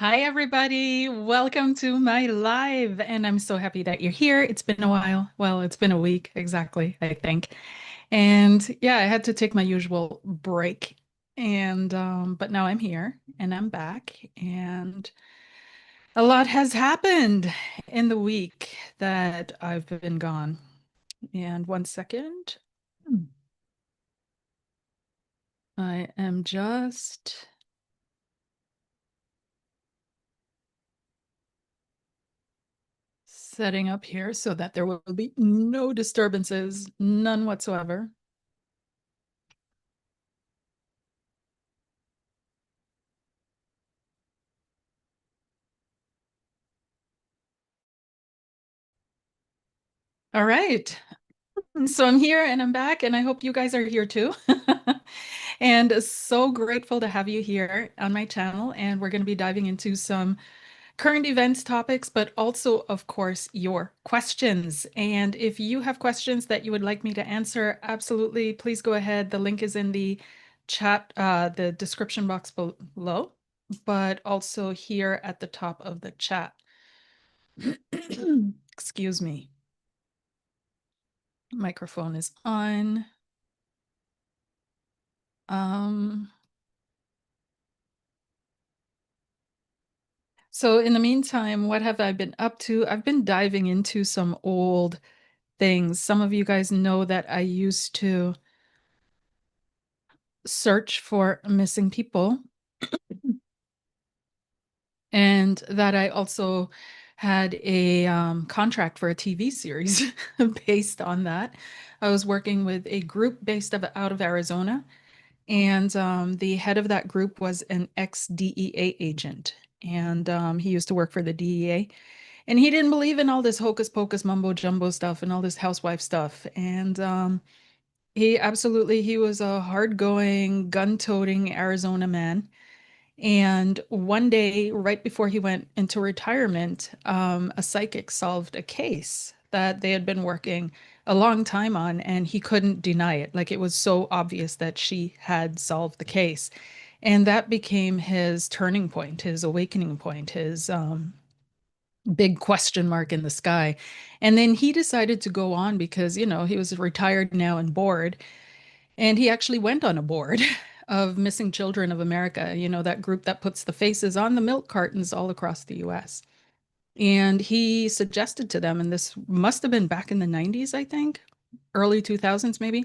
Hi, everybody. Welcome to my live. And I'm so happy that you're here. It's been a while. Well, it's been a week exactly, I think. And yeah, I had to take my usual break. But now I'm here and I'm back. And a lot has happened in the week that I've been gone. And one second. I am just setting up here so that there will be no disturbances, none whatsoever. All right. So I'm here and I'm back, and I hope you guys are here too. And so grateful to have you here on my channel. And we're going to be diving into some current events topics, but also, of course, your questions. And if you have questions that you would like me to answer, absolutely, please go ahead. The link is in the chat, the description box below, but also here at the top of the chat. Excuse me. Microphone is on. Um, so in the meantime, what have I been up to? I've been diving into some old things. Some of you guys know that I used to search for missing people and that I also had a contract for a TV series based on that. I was working with a group based out of Arizona, and the head of that group was an ex-DEA agent. And he used to work for the DEA. And he didn't believe in all this hocus pocus mumbo jumbo stuff and all this housewife stuff. And he was a hard-going, gun-toting Arizona man. And one day, right before he went into retirement, a psychic solved a case that they had been working a long time on, and he couldn't deny it. Like, it was so obvious that she had solved the case. And that became his turning point, his awakening point, his big question mark in the sky. And then he decided to go on because, he was retired now and bored. And he actually went on a board of Missing Children of America, that group that puts the faces on the milk cartons all across the US. And he suggested to them, and this must have been back in the 90s, I think, early 2000s maybe.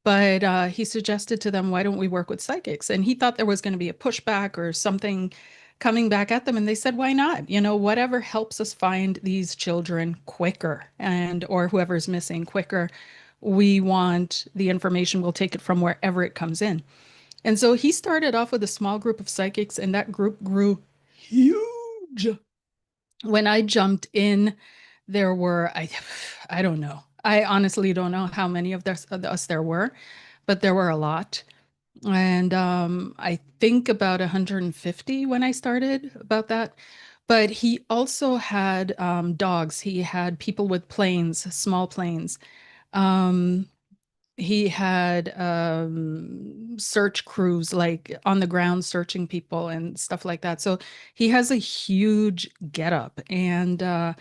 But he suggested to them, why don't we work with psychics? And he thought there was going to be a pushback or something coming back at them. And they said, why not? Whatever helps us find these children quicker and or whoever's missing quicker. We want the information. We'll take it from wherever it comes in. And so he started off with a small group of psychics, and that group grew huge. When I jumped in, there were, I don't know. I honestly don't know how many of us there were, but there were a lot. And I think about 150 when I started, about that. But he also had dogs. He had people with planes, small planes. Um, he had search crews like on the ground searching people and stuff like that. So he has a huge getup. And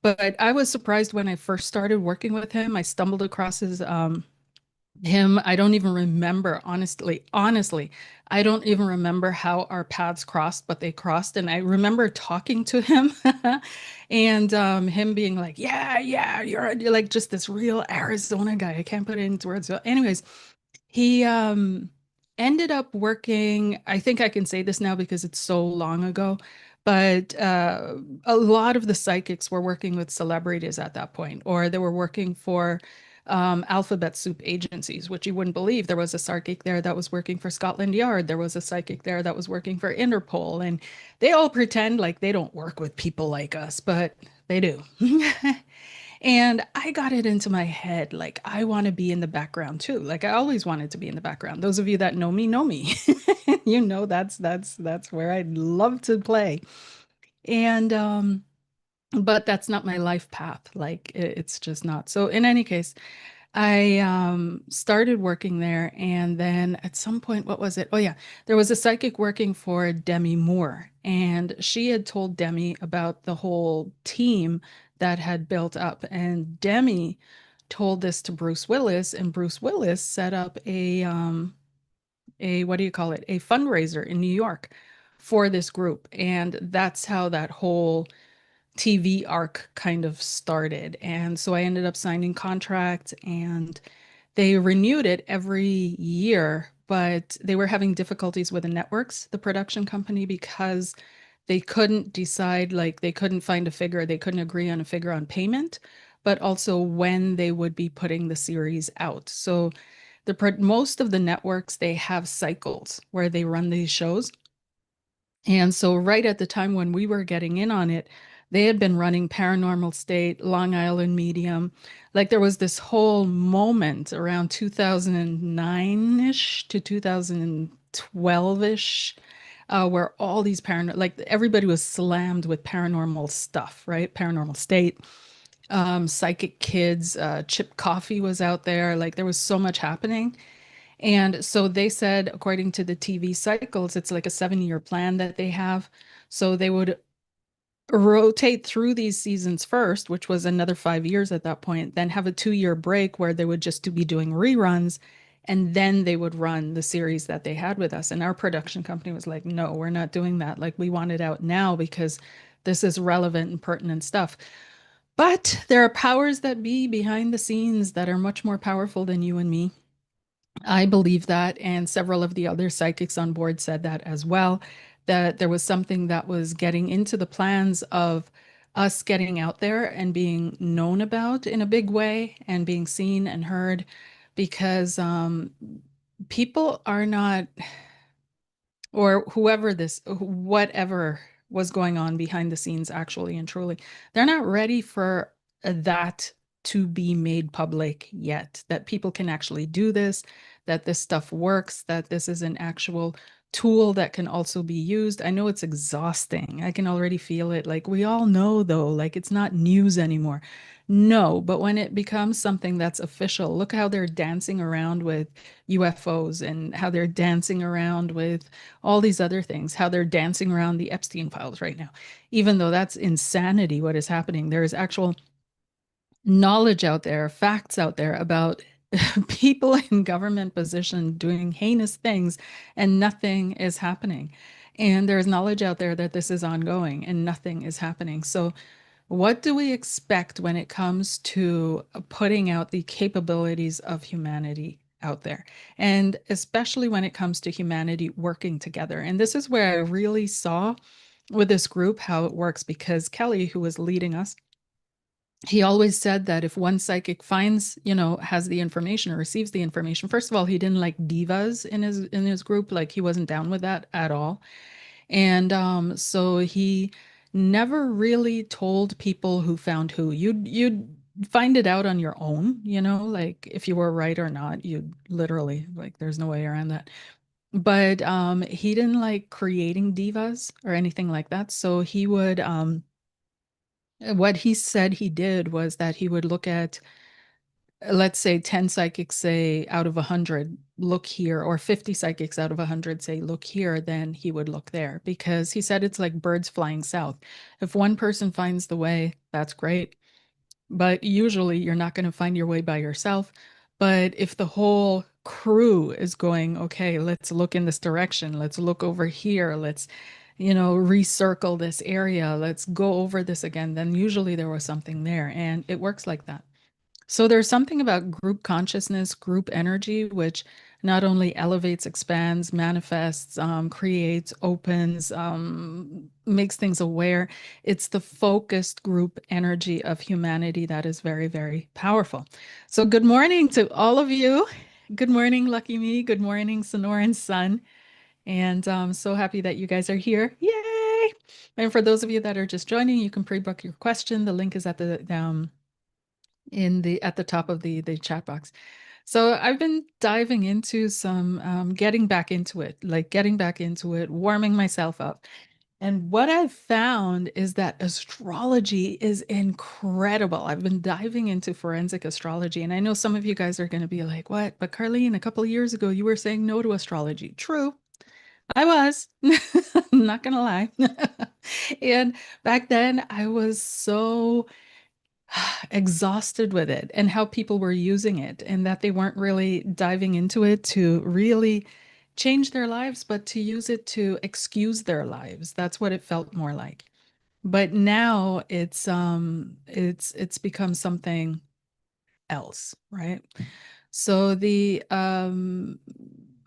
but I was surprised when I first started working with him. I stumbled across him. I don't even remember, honestly, I don't even remember how our paths crossed, but they crossed. And I remember talking to him and him being like, yeah, you're like just this real Arizona guy. I can't put it into words. So anyways, he ended up working, I think I can say this now because it's so long ago, but a lot of the psychics were working with celebrities at that point, or they were working for alphabet soup agencies, which you wouldn't believe. There was a psychic there that was working for Scotland Yard. There was a psychic there that was working for Interpol. And they all pretend like they don't work with people like us, but they do. And I got it into my head, like, I want to be in the background too. Like, I always wanted to be in the background. Those of you that know me know me. That's where I'd love to play. And but that's not my life path. Like, it's just not. So in any case, I started working there, and then at some point, what was it? Oh yeah, there was a psychic working for Demi Moore, and she had told Demi about the whole team that had built up, and Demi told this to Bruce Willis, and Bruce Willis set up a what do you call it? A fundraiser in New York for this group, and that's how that whole TV arc kind of started. And so I ended up signing contracts, and they renewed it every year, but they were having difficulties with the networks, the production company, because they couldn't decide, like they couldn't find a figure, they couldn't agree on a figure on payment, but also when they would be putting the series out. So most of the networks, they have cycles where they run these shows. And so, right at the time when we were getting in on it, they had been running Paranormal State, Long Island Medium. Like there was this whole moment around 2009-ish to 2012-ish, where all these like everybody was slammed with paranormal stuff, right? Paranormal State, Psychic Kids, Chip Coffee was out there. Like there was so much happening. And so they said, according to the TV cycles, it's like a 7-year plan that they have. So they would rotate through these seasons first, which was another 5 years at that point, then have a 2-year break where they would just be doing reruns. And then they would run the series that they had with us. And our production company was like, no, we're not doing that. Like, we want it out now because this is relevant and pertinent stuff. But there are powers that be behind the scenes that are much more powerful than you and me. I believe that, and several of the other psychics on board said that as well, that there was something that was getting into the plans of us getting out there and being known about in a big way and being seen and heard because people are not, or whoever this, whatever was going on behind the scenes, actually and truly, they're not ready for that to be made public yet, that people can actually do this, that this stuff works, that this is an actual tool that can also be used. I know it's exhausting. I can already feel it. Like we all know though, like it's not news anymore. No, but when it becomes something that's official, look how they're dancing around with UFOs and how they're dancing around with all these other things, how they're dancing around the Epstein files right now. Even though that's insanity, what is happening, there is actual knowledge out there, facts out there about people in government position doing heinous things and nothing is happening. And there's knowledge out there that this is ongoing and nothing is happening. So what do we expect when it comes to putting out the capabilities of humanity out there? And especially when it comes to humanity working together. And this is where I really saw with this group how it works, because Kelly, who was leading us, he always said that if one psychic finds, has the information or receives the information, first of all, he didn't like divas in his group. Like he wasn't down with that at all. And so he never really told people who found who. You'd find it out on your own, like if you were right or not. You'd literally, like, there's no way around that. But he didn't like creating divas or anything like that. So he would what he said he did was that he would look at, let's say 10 psychics say out of 100 look here, or 50 psychics out of 100 say look here, then he would look there, because he said it's like birds flying south. If one person finds the way, that's great, but usually you're not going to find your way by yourself. But if the whole crew is going, okay, let's look in this direction, let's look over here, let's recircle this area, let's go over this again, then usually there was something there, and it works like that. So there's something about group consciousness, group energy, which not only elevates, expands, manifests, creates, opens, makes things aware. It's the focused group energy of humanity that is very, very powerful. So good morning to all of you. Good morning, Lucky Me. Good morning, Sonoran Sun. And I'm so happy that you guys are here. Yay! And for those of you that are just joining, you can pre-book your question. The link is at the at the top of the chat box. So I've been diving into some getting back into it, like getting back into it, warming myself up. And what I've found is that astrology is incredible. I've been diving into forensic astrology, and I know some of you guys are going to be like, what? But Karleen, a couple of years ago, you were saying no to astrology. True, I was. I'm not going to lie. And back then, I was so exhausted with it and how people were using it, and that they weren't really diving into it to really change their lives, but to use it to excuse their lives. That's what it felt more like. But now it's become something else, right? So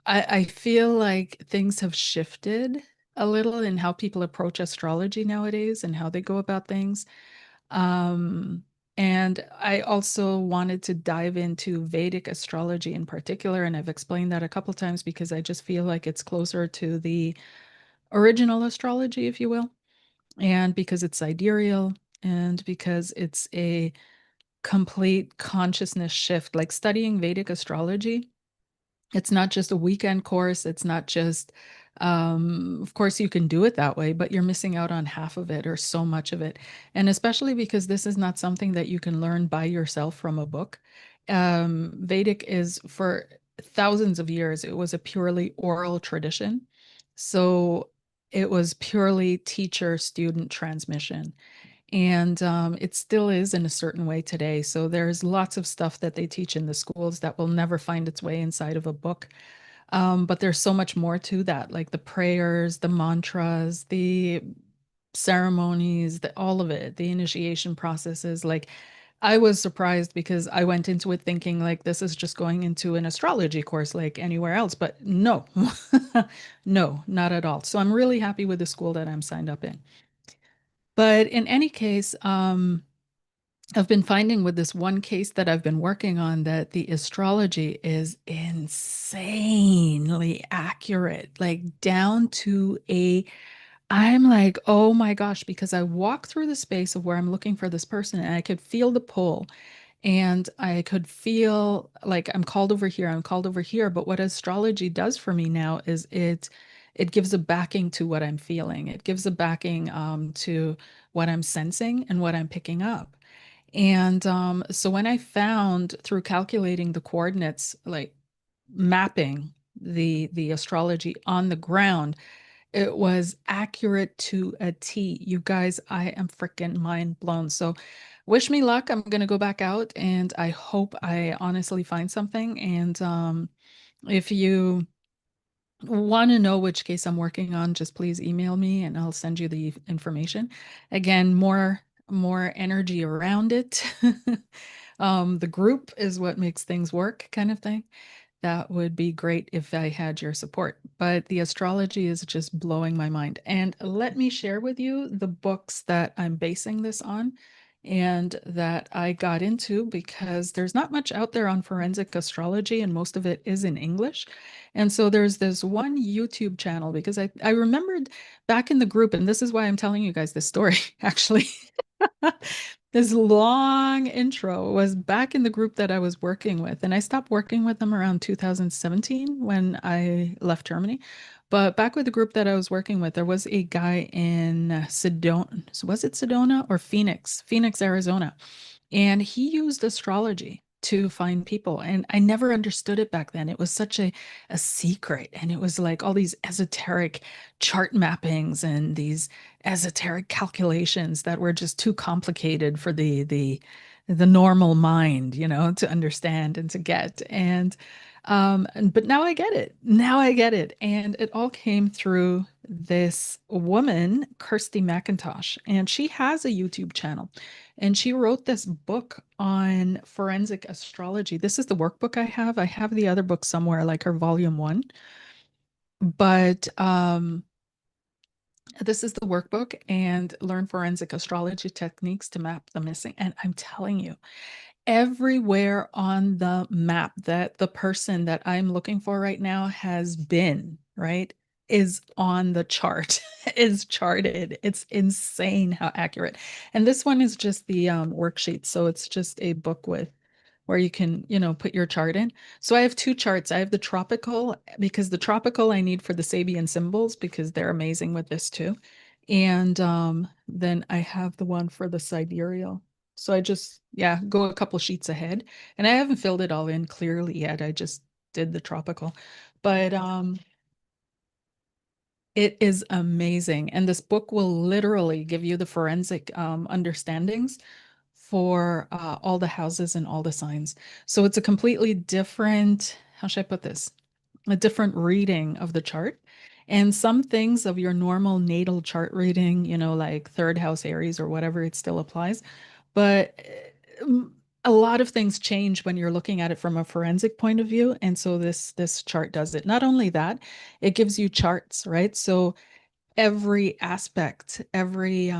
I feel like things have shifted a little in how people approach astrology nowadays and how they go about things. Um, and I also wanted to dive into Vedic astrology in particular, and I've explained that a couple times because I just feel like it's closer to the original astrology, if you will, and because it's sidereal, and because it's a complete consciousness shift. Like studying Vedic astrology, it's not just a weekend course. It's not just, of course, you can do it that way, but you're missing out on half of it or so much of it. And especially because this is not something that you can learn by yourself from a book. Vedic is for thousands of years, it was a purely oral tradition. So it was purely teacher student transmission. And it still is in a certain way today. So there's lots of stuff that they teach in the schools that will never find its way inside of a book. But there's so much more to that, like the prayers, the mantras, the ceremonies, all of it, the initiation processes. Like I was surprised because I went into it thinking like this is just going into an astrology course like anywhere else, but no, no, not at all. So I'm really happy with the school that I'm signed up in. But in any case, I've been finding with this one case that I've been working on that the astrology is insanely accurate, like down to a, I'm like, oh my gosh, because I walk through the space of where I'm looking for this person and I could feel the pull and I could feel like I'm called over here, I'm called over here. But what astrology does for me now is it gives a backing to what I'm feeling. It gives a backing to what I'm sensing and what I'm picking up. And so when I found through calculating the coordinates, like mapping the astrology on the ground, it was accurate to a T. You guys, I am freaking mind blown. So wish me luck. I'm gonna go back out and I hope I honestly find something. And if you want to know which case I'm working on, just please email me and I'll send you the information. Again, more energy around it. The group is what makes things work, kind of thing. That would be great if I had your support. But the astrology is just blowing my mind. And let me share with you the books that I'm basing this on and that I got into because there's not much out there on forensic astrology, and most of it is in English. And so there's this one YouTube channel because I remembered back in the group, and this is why I'm telling you guys this story, actually. This long intro was back in the group that I was working with, and I stopped working with them around 2017 when I left Germany. But back with the group that I was working with, there was a guy in Sedona. Was it Sedona or Phoenix? Phoenix, Arizona. And he used astrology to find people. And I never understood it back then. It was such a secret. And it was like all these esoteric chart mappings and these esoteric calculations that were just too complicated for the normal mind, to understand and to get. But now I get it. Now I get it. And it all came through this woman, Kirsty McIntosh, and she has a YouTube channel. And she wrote this book on forensic astrology. This is the workbook I have. I have the other book somewhere, like her volume one. But this is the workbook and learn forensic astrology techniques to map the missing. And I'm telling you, everywhere on the map that the person that I'm looking for right now has been, right, is on the chart, is charted. It's insane how accurate. And this one is just the worksheet. So it's just a book with where you can, put your chart in. So I have two charts. I have the tropical because the tropical I need for the Sabian symbols because they're amazing with this too. And then I have the one for the sidereal. So I just, yeah, go a couple sheets ahead. And I haven't filled it all in clearly yet. I just did the tropical. But it is amazing. And this book will literally give you the forensic understandings for all the houses and all the signs. So it's a completely different, how should I put this? A different reading of the chart. And some things of your normal natal chart reading, like third house Aries or whatever, it still applies. But a lot of things change when you're looking at it from a forensic point of view. And so this chart does it. Not only that, it gives you charts, right? So every aspect, every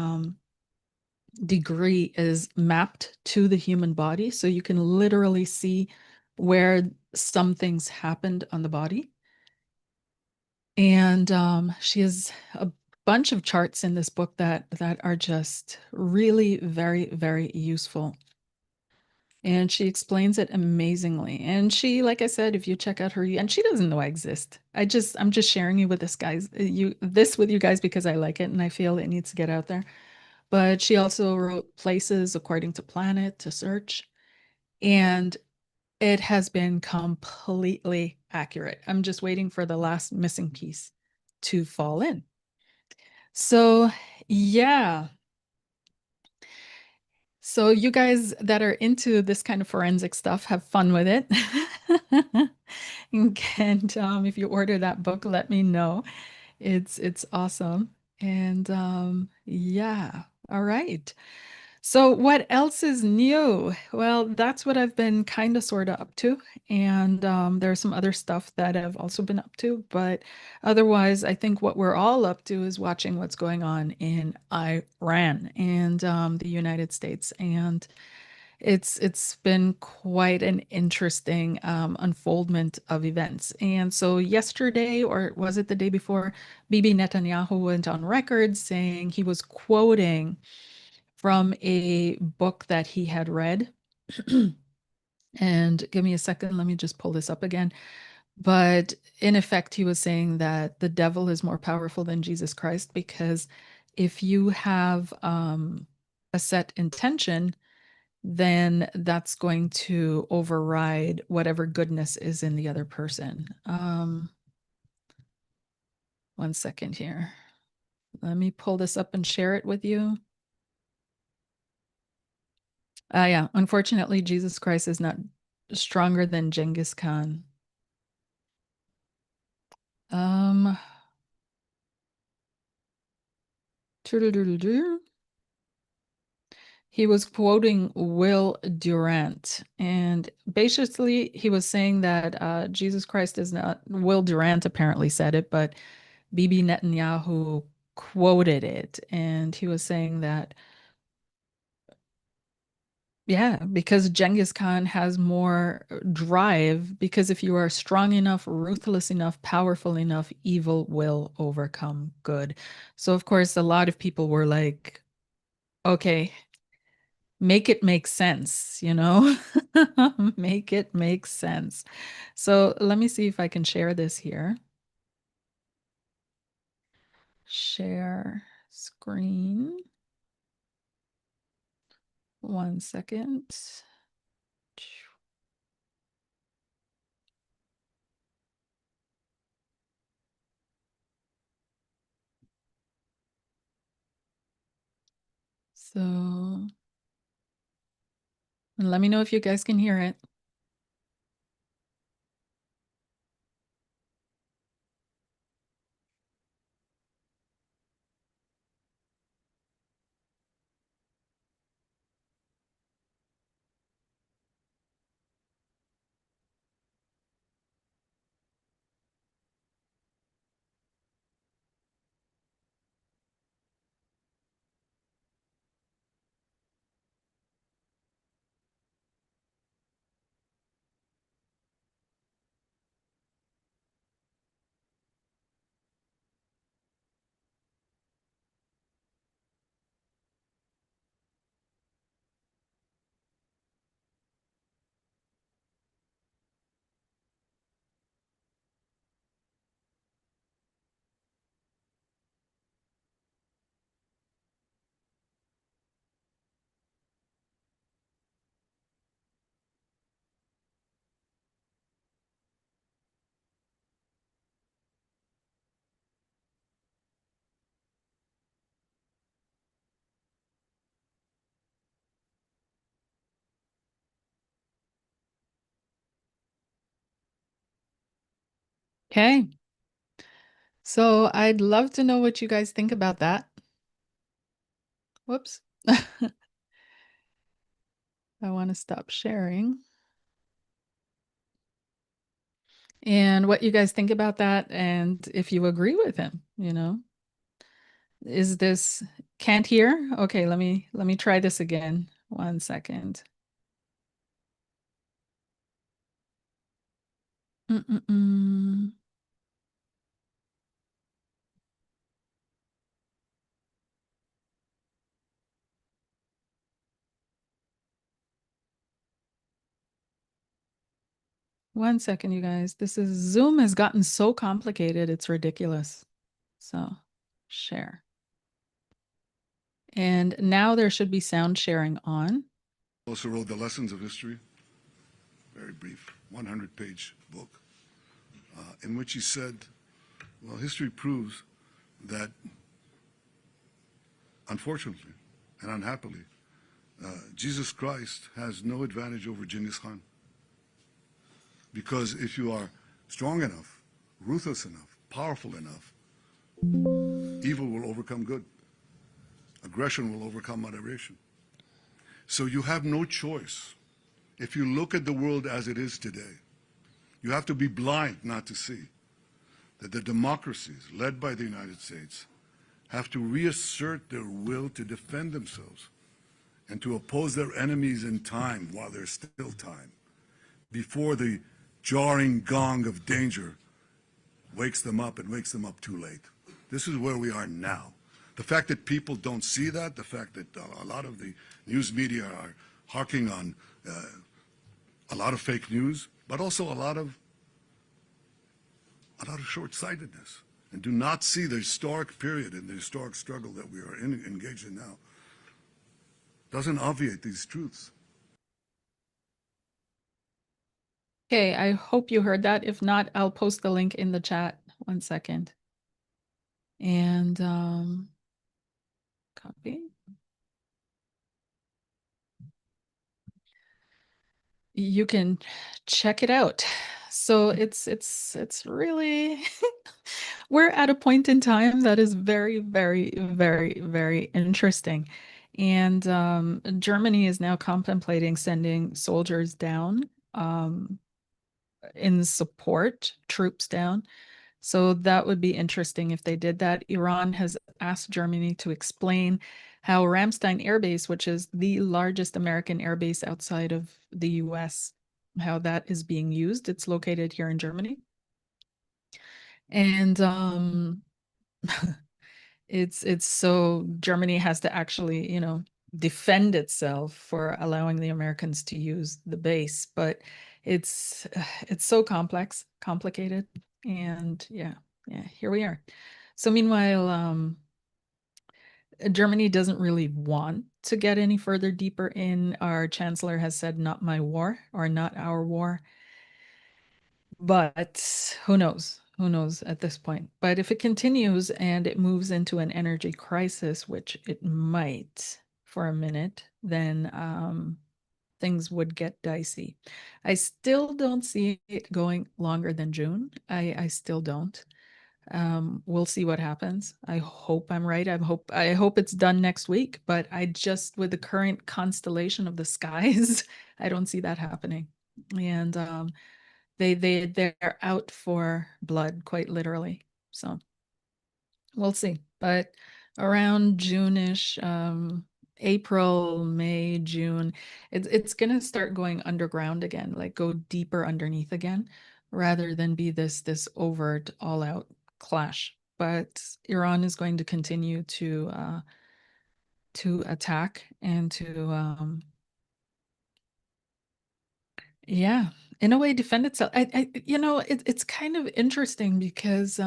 degree is mapped to the human body. So you can literally see where some things happened on the body. And she has a bunch of charts in this book that are just really very, very useful. And she explains it amazingly. And she, like I said, if you check out her, and she doesn't know I exist. I'm just sharing you with this with you guys because I like it and I feel it needs to get out there. But she also wrote Places According to Planet to search. And it has been completely accurate. I'm just waiting for the last missing piece to fall in. So, yeah. So, you guys that are into this kind of forensic stuff, have fun with it. And if you order that book, let me know. It's awesome. And yeah. All right. So, what else is new? Well, that's what I've been kind of sort of up to. And there's some other stuff that I've also been up to. But otherwise, I think what we're all up to is watching what's going on in Iran and the United States. And it's been quite an interesting unfoldment of events. And so yesterday, or was it the day before, Bibi Netanyahu went on record saying he was quoting from a book that he had read. And give me a second, let me just pull this up again. But in effect, he was saying that the devil is more powerful than Jesus Christ because if you have a set intention, then that's going to override whatever goodness is in the other person. One second here. Let me pull this up and share it with you. Yeah, unfortunately, Jesus Christ is not stronger than Genghis Khan. Um, he was quoting Will Durant, and basically he was saying that Jesus Christ is not, Will Durant apparently said it, but Bibi Netanyahu quoted it, and he was saying that, yeah, because Genghis Khan has more drive, because if you are strong enough, ruthless enough, powerful enough, evil will overcome good. So, of course, a lot of people were like, okay, make it make sense, make it make sense. So, let me see if I can share this here. Share screen. One second. So, and let me know if you guys can hear it. Okay. So I'd love to know what you guys think about that. Whoops. I want to stop sharing. And what you guys think about that, and if you agree with him, Is this can't hear? Okay, let me try this again. 1 second. Mm-mm-mm. 1 second, you guys. This is Zoom has gotten so complicated, it's ridiculous. So, share. And now there should be sound sharing on. Also wrote The Lessons of History, very brief, 100-page book, in which he said, well, history proves that, unfortunately and unhappily, Jesus Christ has no advantage over Genghis Khan. Because if you are strong enough, ruthless enough, powerful enough, evil will overcome good. Aggression will overcome moderation. So you have no choice. If you look at the world as it is today, you have to be blind not to see that the democracies led by the United States have to reassert their will to defend themselves and to oppose their enemies in time while there's still time, before the jarring gong of danger wakes them up and wakes them up too late. This is where we are now. The fact that people don't see that, the fact that a lot of the news media are harking on a lot of fake news, but also a lot of short-sightedness, and do not see the historic period and the historic struggle that we are engaged in now, doesn't obviate these truths. Okay, I hope you heard that. If not, I'll post the link in the chat. 1 second. And copy. You can check it out. So it's really we're at a point in time that is very, very, very, very interesting. And Germany is now contemplating sending soldiers down in support, troops down. So that would be interesting if they did that. Iran has asked Germany to explain how Ramstein Air Base, which is the largest American air base outside of the US, how that is being used. It's located here in Germany. And it's so Germany has to actually, defend itself for allowing the Americans to use the base, but it's it's so complicated, and yeah, here we are. So meanwhile, Germany doesn't really want to get any further deeper in. Our chancellor has said, "Not my war," or "Not our war." But who knows? Who knows at this point? But if it continues and it moves into an energy crisis, which it might for a minute, then things would get dicey. I still don't see it going longer than June. I still don't. We'll see what happens. I hope I'm right. I hope it's done next week, but I just, with the current constellation of the skies, I don't see that happening. And they're out for blood, quite literally. So we'll see. But around June-ish, April, May, June, it's gonna start going underground again, like go deeper underneath again, rather than be this overt, all-out clash. But Iran is going to continue to attack and to yeah, in a way defend itself. It's kind of interesting because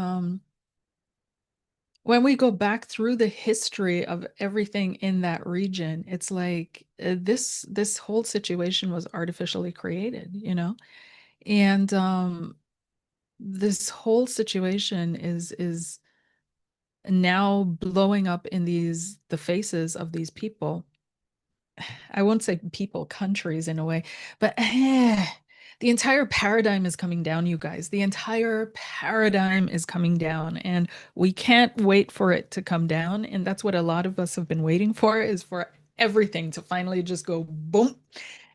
when we go back through the history of everything in that region, it's like this whole situation was artificially created, and this whole situation is now blowing up in the faces of these people. I won't say people, countries in a way, but the entire paradigm is coming down, you guys. The entire paradigm is coming down, and we can't wait for it to come down. And that's what a lot of us have been waiting for, is for everything to finally just go boom.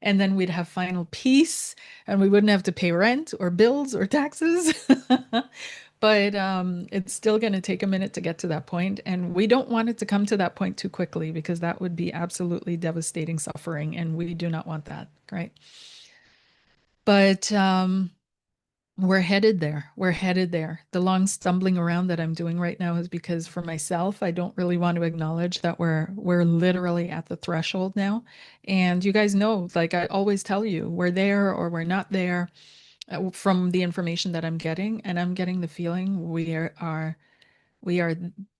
And then we'd have final peace and we wouldn't have to pay rent or bills or taxes. But it's still going to take a minute to get to that point, and we don't want it to come to that point too quickly because that would be absolutely devastating suffering, and we do not want that, right? But we're headed there. We're headed there. The long stumbling around that I'm doing right now is because for myself, I don't really want to acknowledge that we're literally at the threshold now. And you guys know, like I always tell you, we're there or we're not there from the information that I'm getting, and I'm getting the feeling we are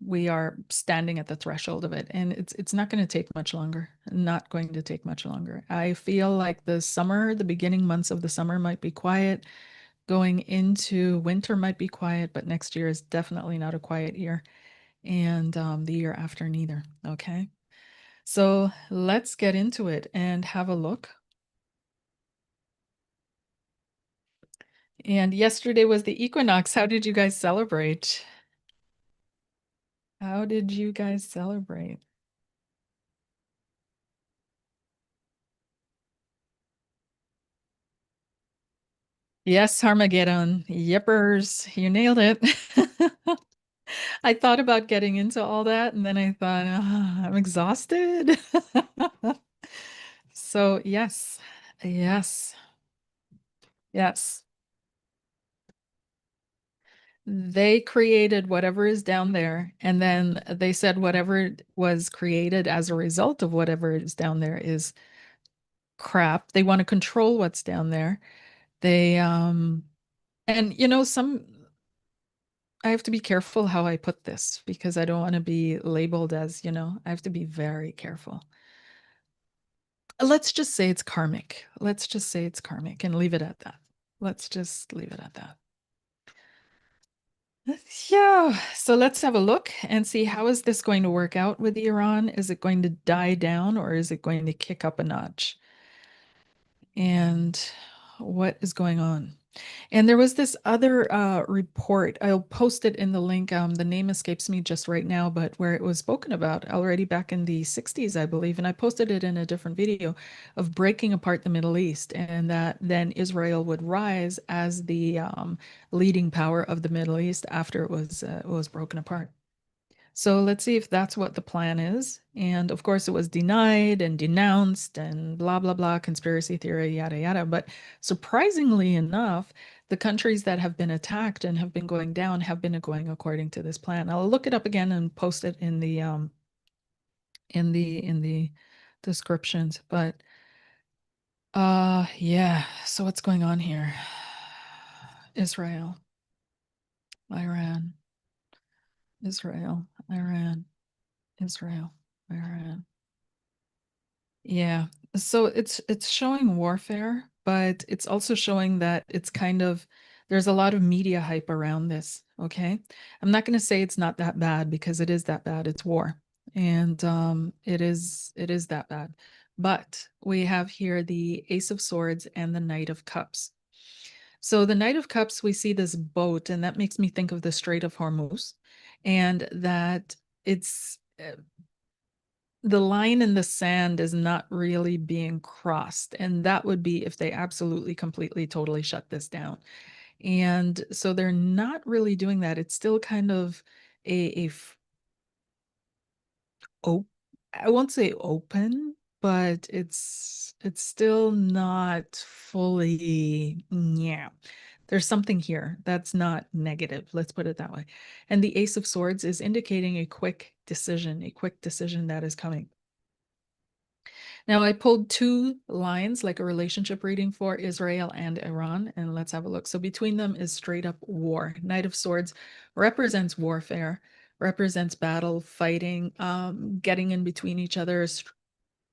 we are standing at the threshold of it, and it's not going to take much longer. Not going to take much longer. I feel like the summer, the beginning months of the summer might be quiet. Going into winter might be quiet, but next year is definitely not a quiet year, and the year after neither. Okay, so let's get into it and have a look. And yesterday was the equinox. How did you guys celebrate? How did you guys celebrate? Yes, Armageddon. Yippers. You nailed it. I thought about getting into all that, and then I thought, "Ah, I'm exhausted." So, yes, yes, yes. They created whatever is down there, and then they said whatever was created as a result of whatever is down there is crap. They want to control what's down there. They and some I have to be careful how I put this because I don't want to be labeled as, I have to be very careful. Let's just say it's karmic. Let's just say it's karmic and leave it at that. Let's just leave it at that. Yeah, so let's have a look and see how is this going to work out with Iran? Is it going to die down or is it going to kick up a notch? And what is going on? And there was this other report. I'll post it in the link. The name escapes me just right now, but where it was spoken about already back in the 60s, I believe. And I posted it in a different video of breaking apart the Middle East, and that then Israel would rise as the leading power of the Middle East after it was broken apart. So let's see if that's what the plan is. And of course, it was denied and denounced and blah, blah, blah, conspiracy theory, yada, yada. But surprisingly enough, the countries that have been attacked and have been going down have been going according to this plan. I'll look it up again and post it in the descriptions. But yeah, so what's going on here? Israel, Iran, Israel, Iran, Israel, Iran. Yeah. So it's showing warfare, but it's also showing that it's kind of there's a lot of media hype around this, okay? I'm not going to say it's not that bad because it is that bad. It's war. And it is that bad. But we have here the Ace of Swords and the Knight of Cups. So the Knight of Cups, we see this boat, and that makes me think of the Strait of Hormuz, and that it's the line in the sand is not really being crossed. And that would be if they absolutely, completely, totally shut this down. And so they're not really doing that. It's still kind of a I won't say open, but it's still not fully, yeah. There's something here that's not negative. Let's put it that way. And the Ace of Swords is indicating a quick decision that is coming. Now, I pulled two lines, like a relationship reading for Israel and Iran, and let's have a look. So between them is straight up war. Knight of Swords represents warfare, represents battle, fighting, getting in between each other,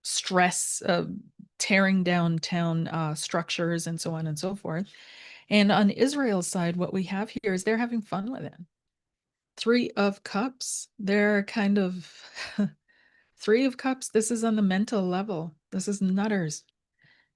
stress, tearing down town structures, and so on and so forth. And on Israel's side, what we have here is they're having fun with it. Three of Cups, they're kind of Three of Cups, this is on the mental level. This is nutters.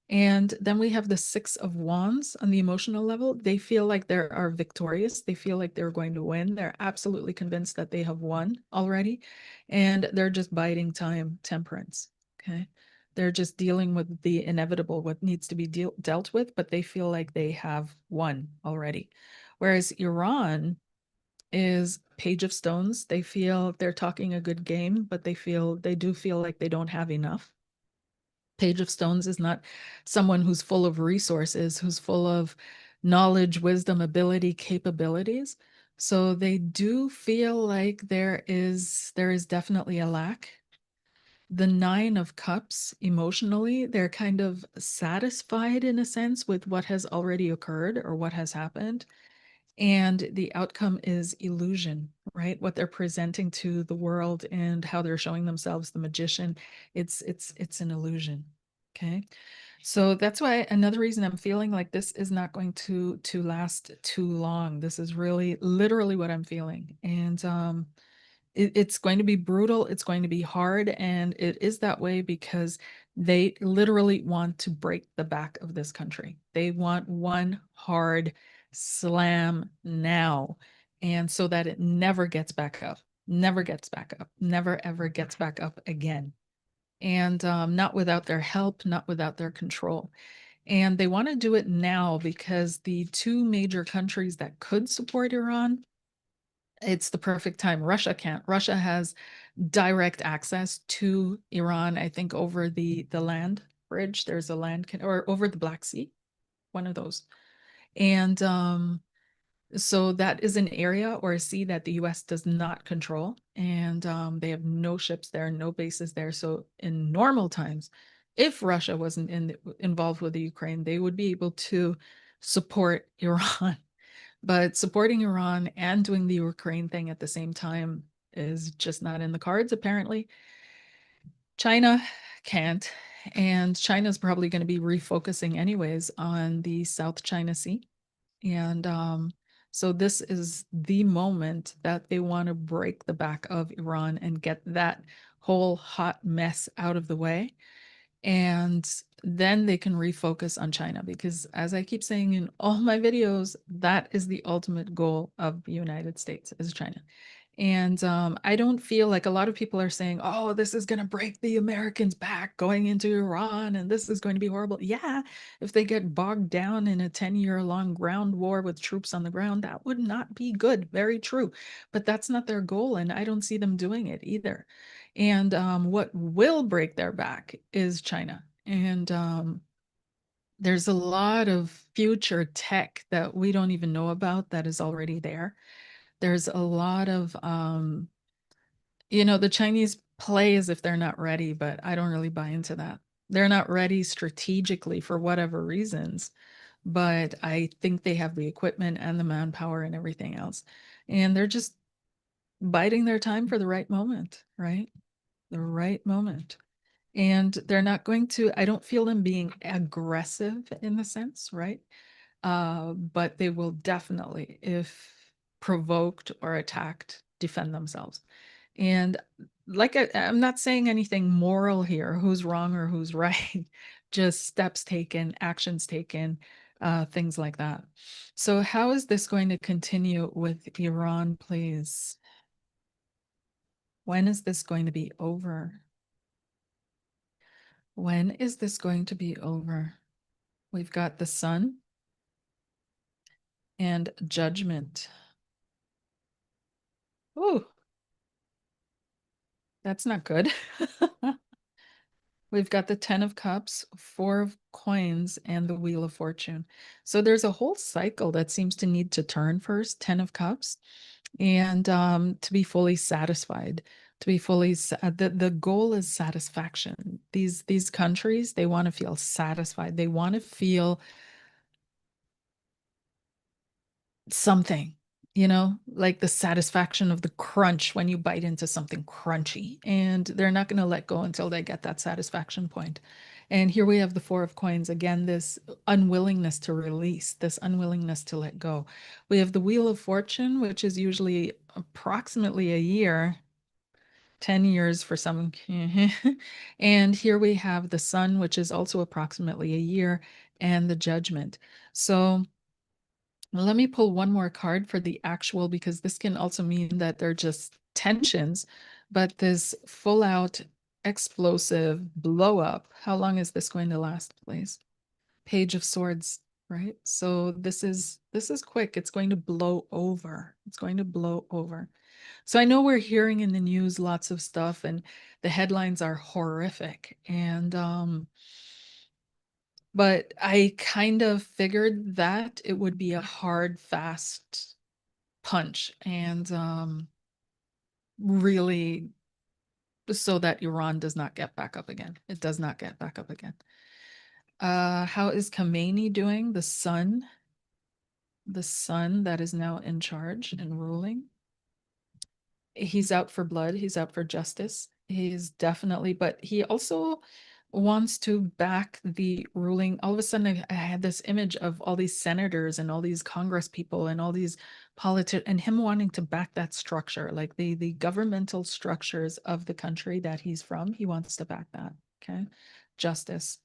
And then we have the Six of Wands on the emotional level. They feel like they are victorious. They feel like they're going to win. They're absolutely convinced that they have won already. And they're just biding time, temperance. Okay. They're just dealing with the inevitable, what needs to be dealt with, but they feel like they have won already. Whereas Iran is Page of Stones. They feel they're talking a good game, but they do feel like they don't have enough. Page of Stones is not someone who's full of resources, who's full of knowledge, wisdom, ability, capabilities. So they do feel like there is definitely a lack. The Nine of Cups, emotionally, they're kind of satisfied in a sense with what has already occurred or what has happened. And the outcome is illusion, right? What they're presenting to the world and how they're showing themselves, the magician, it's an illusion. Okay. So that's why another reason I'm feeling like this is not going to last too long. This is really literally what I'm feeling. And it's going to be brutal, it's going to be hard, and it is that way because they literally want to break the back of this country. They want one hard slam now, and so that it never gets back up, never gets back up, never ever gets back up again. And not without their help, not without their control. And they want to do it now because the two major countries that could support Iran, it's the perfect time. Russia can't. Russia has direct access to Iran, I think, over the land bridge. There's a or over the Black Sea, one of those. And so that is an area or a sea that the US does not control. And they have no ships there, no bases there. So in normal times, if Russia wasn't involved with the Ukraine, they would be able to support Iran. But supporting Iran and doing the Ukraine thing at the same time is just not in the cards, apparently. China can't, and China's probably going to be refocusing anyways on the South China Sea. And so this is the moment that they want to break the back of Iran and get that whole hot mess out of the way. And then they can refocus on China because, as I keep saying in all my videos, that is the ultimate goal of the United States, is China. And I don't feel like a lot of people are saying, oh, this is going to break the Americans back going into Iran and this is going to be horrible. Yeah, if they get bogged down in a 10-year-long ground war with troops on the ground, that would not be good. Very true. But that's not their goal. And I don't see them doing it either. And what will break their back is China. And there's a lot of future tech that we don't even know about that is already there. There's a lot of, the Chinese play as if they're not ready, but I don't really buy into that. They're not ready strategically for whatever reasons, but I think they have the equipment and the manpower and everything else. And they're just biding their time for the right moment, right? The right moment. And they're not going to, I don't feel them being aggressive in the sense, right? But they will definitely, if provoked or attacked, defend themselves. And like I'm not saying anything moral here, who's wrong or who's right, just steps taken, actions taken, things like that. So how is this going to continue with Iran, please? When is this going to be over? When is this going to be over? We've got the sun and judgment. Oh, that's not good. We've got the 10 of cups, 4 of coins, and the wheel of fortune. So there's a whole cycle that seems to need to turn first, 10 of cups, and to be fully satisfied, to be fully, the goal is satisfaction. These countries, they want to feel satisfied. They want to feel something, like the satisfaction of the crunch when you bite into something crunchy. And they're not going to let go until they get that satisfaction point. And here we have the Four of Coins. Again, this unwillingness to release, this unwillingness to let go. We have the Wheel of Fortune, which is usually approximately a year. 10 years for some. And here we have the sun, which is also approximately a year, and the judgment. So let me pull one more card for the actual, because this can also mean that they're just tensions, but this full out explosive blow up. How long is this going to last, please? Page of Swords, right? So this is quick. It's going to blow over. It's going to blow over. So I know we're hearing in the news lots of stuff, and the headlines are horrific. And but I kind of figured that it would be a hard, fast punch, and really, so that Iran does not get back up again. It does not get back up again. How is Khamenei doing? The son that is now in charge and ruling. He's out for blood. He's out for justice. He's definitely, but he also wants to back the ruling. All of a sudden, I had this image of all these senators and all these Congress people and all these politicians, and him wanting to back that structure, like the governmental structures of the country that he's from. He wants to back that. Okay, justice.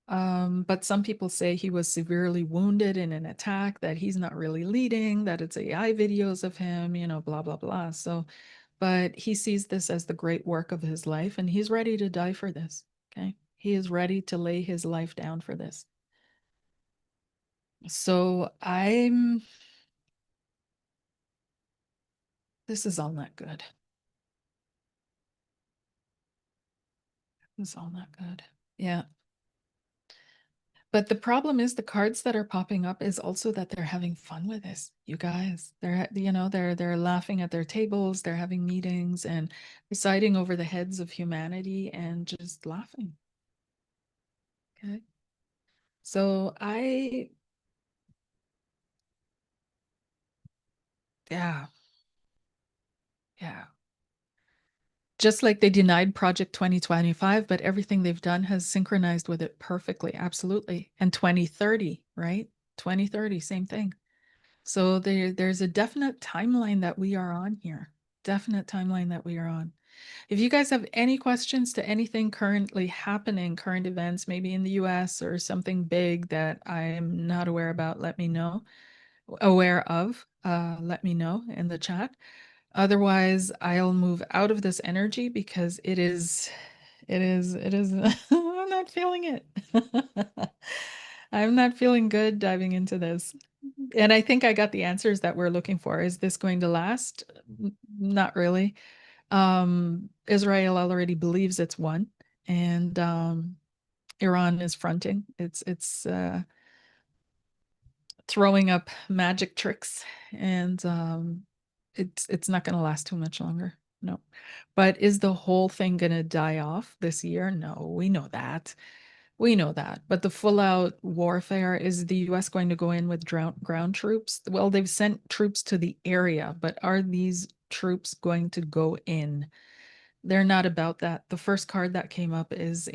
But some people say he was severely wounded in an attack, that he's not really leading, that it's AI videos of him, blah, blah, blah. So, but he sees this as the great work of his life, and he's ready to die for this. Okay. He is ready to lay his life down for this. So this is all not good. This is all not good. Yeah. But the problem is the cards that are popping up is also that they're having fun with this. You guys, they're laughing at their tables, they're having meetings and deciding over the heads of humanity and just laughing. Okay. So yeah, yeah. Just like they denied Project 2025, but everything they've done has synchronized with it perfectly. Absolutely. And 2030, right? 2030, same thing. So there's a definite timeline that we are on here. Definite timeline that we are on. If you guys have any questions to anything currently happening, current events, maybe in the US or something big that I'm not aware about, let me know. Aware of, let me know in the chat. Otherwise, I'll move out of this energy because it is, I'm not feeling it. I'm not feeling good diving into this. And I think I got the answers that we're looking for. Is this going to last? Not really. Israel already believes it's won, and Iran is fronting. It's throwing up magic tricks, and it's not going to last too much longer. No. But is the whole thing going to die off this year? No, we know that. We know that. But the full out warfare, is the US going to go in with ground troops? Well, they've sent troops to the area, but are these troops going to go in? They're not about that. The first card that came up is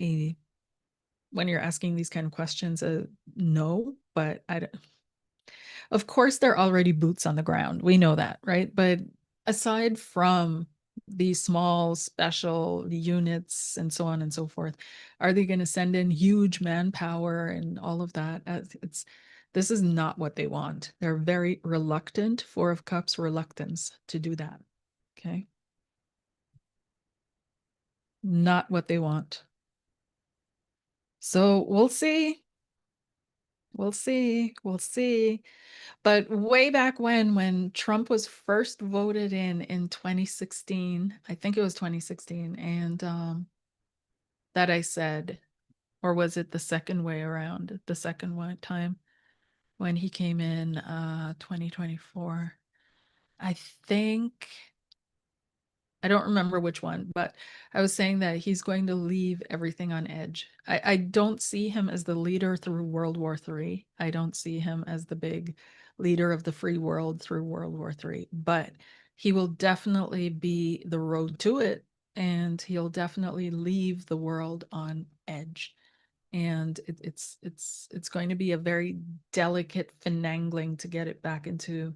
when you're asking these kind of questions, no, but I don't. Of course, they're already boots on the ground. We know that, right? But aside from these small special units and so on and so forth, are they going to send in huge manpower and all of that? This is not what they want. They're very reluctant, Four of Cups reluctance to do that. Okay. Not what they want. So we'll see. We'll see. We'll see. But way back when Trump was first voted in 2016, I think it was 2016, and that I said, or was it the second way around, the second one time when he came in 2024? I think I don't remember which one, but I was saying that he's going to leave everything on edge. I don't see him as the leader through World War III. I don't see him as the big leader of the free world through World War III, but he will definitely be the road to it, and he'll definitely leave the world on edge. And it's going to be a very delicate finagling to get it back into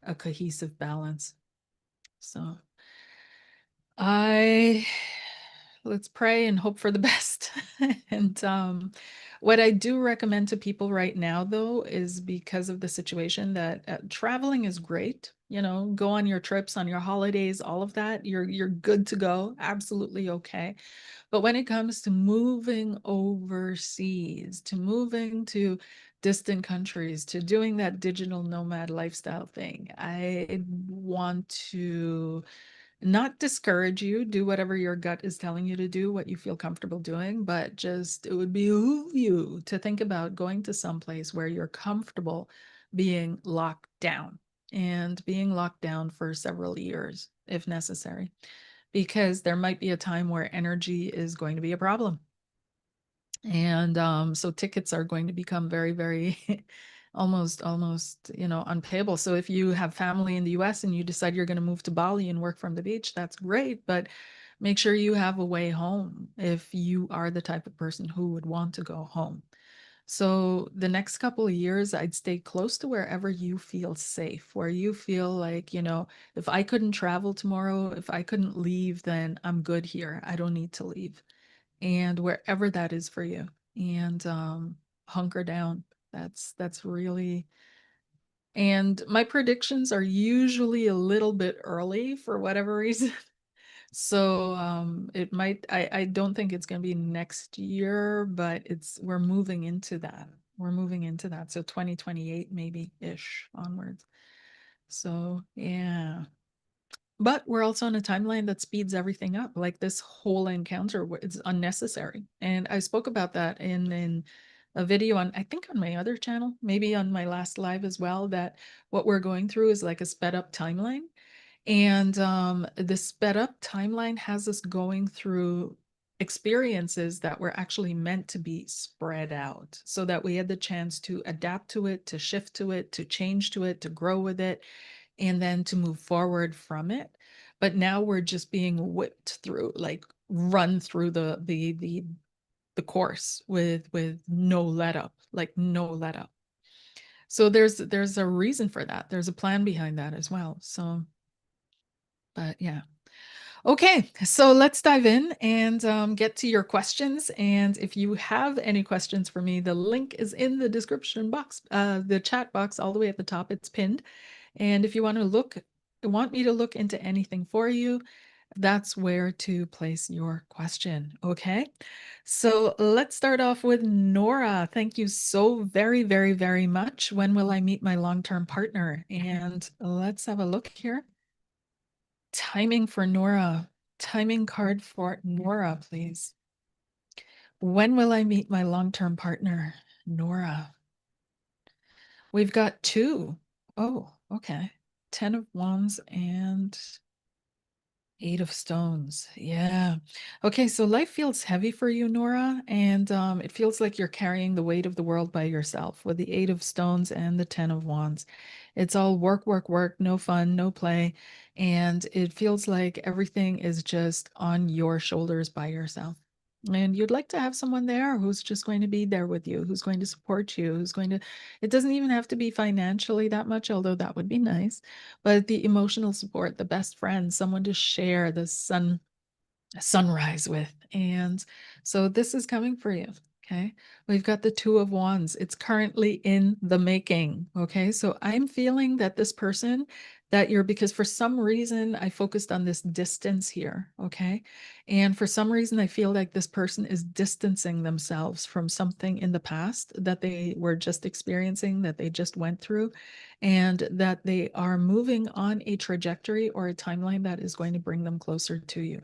a cohesive balance. So I let's pray and hope for the best. And what I do recommend to people right now, though, is because of the situation that traveling is great. You know, go on your trips, on your holidays, all of that. You're good to go, absolutely okay. But when it comes to moving overseas, to moving to distant countries, to doing that digital nomad lifestyle thing, I want to not discourage you. Do whatever your gut is telling you to do, what you feel comfortable doing, but just it would behoove you to think about going to some place where you're comfortable being locked down and being locked down for several years if necessary, because there might be a time where energy is going to be a problem. And so tickets are going to become very, very almost, unpayable. So if you have family in the US and you decide you're going to move to Bali and work from the beach, that's great. But make sure you have a way home if you are the type of person who would want to go home. So the next couple of years, I'd stay close to wherever you feel safe, where you feel like, if I couldn't travel tomorrow, if I couldn't leave, then I'm good here. I don't need to leave. And wherever that is for you. And hunker down. That's really, and my predictions are usually a little bit early for whatever reason. So it might, I don't think it's going to be next year, but we're moving into that. We're moving into that. So 2028 maybe ish onwards. So yeah. But we're also on a timeline that speeds everything up. Like this whole encounter is unnecessary. And I spoke about that in a video on, I think on my other channel, maybe on my last live as well, that what we're going through is like a sped up timeline. And the sped up timeline has us going through experiences that were actually meant to be spread out so that we had the chance to adapt to it, to shift to it, to change to it, to grow with it, and then to move forward from it. But now we're just being whipped through, like run through the course with no let up, like no let up. So there's a reason for that. There's a plan behind that as well. So, but yeah. Okay, so let's dive in and get to your questions. And if you have any questions for me, the link is in the description box, the chat box all the way at the top. It's pinned. And if you want me to look into anything for you, that's where to place your question. Okay. So let's start off with Nora. Thank you so very, very, very much. When will I meet my long-term partner? And let's have a look here. Timing for Nora. Timing card for Nora, please. When will I meet my long-term partner? Nora. We've got two. Oh, okay. 10 of Wands and 8 of Stones. Yeah. Okay, so life feels heavy for you, Nora, and it feels like you're carrying the weight of the world by yourself with the 8 of Stones and the 10 of Wands. It's all work, work, work, no fun, no play, and it feels like everything is just on your shoulders by yourself. And you'd like to have someone there who's just going to be there with you, who's going to support you, who's going to, it doesn't even have to be financially that much, although that would be nice, but the emotional support, the best friend, someone to share the sunrise with. And so this is coming for you. Okay. We've got the 2 of Wands. It's currently in the making. Okay. So I'm feeling that this person that you're, because for some reason I focused on this distance here. Okay. And for some reason I feel like this person is distancing themselves from something in the past that they were just experiencing, that they just went through, and that they are moving on a trajectory or a timeline that is going to bring them closer to you.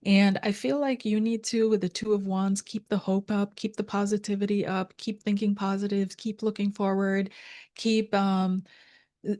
And I feel like you need to, with the 2 of Wands, keep the hope up, keep the positivity up, keep thinking positives, keep looking forward, keep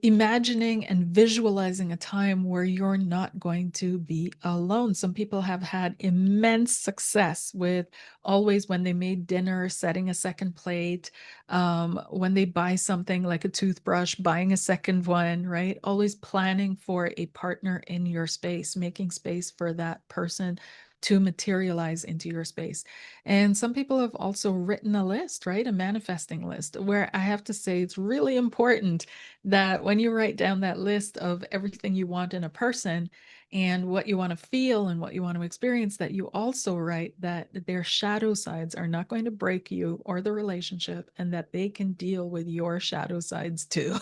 imagining and visualizing a time where you're not going to be alone. Some people have had immense success with always when they made dinner, setting a second plate, when they buy something like a toothbrush, buying a second one, right? Always planning for a partner in your space, making space for that person to materialize into your space. And some people have also written a list, right? A manifesting list, where I have to say it's really important that when you write down that list of everything you want in a person and what you want to feel and what you want to experience, that you also write that their shadow sides are not going to break you or the relationship, and that they can deal with your shadow sides too.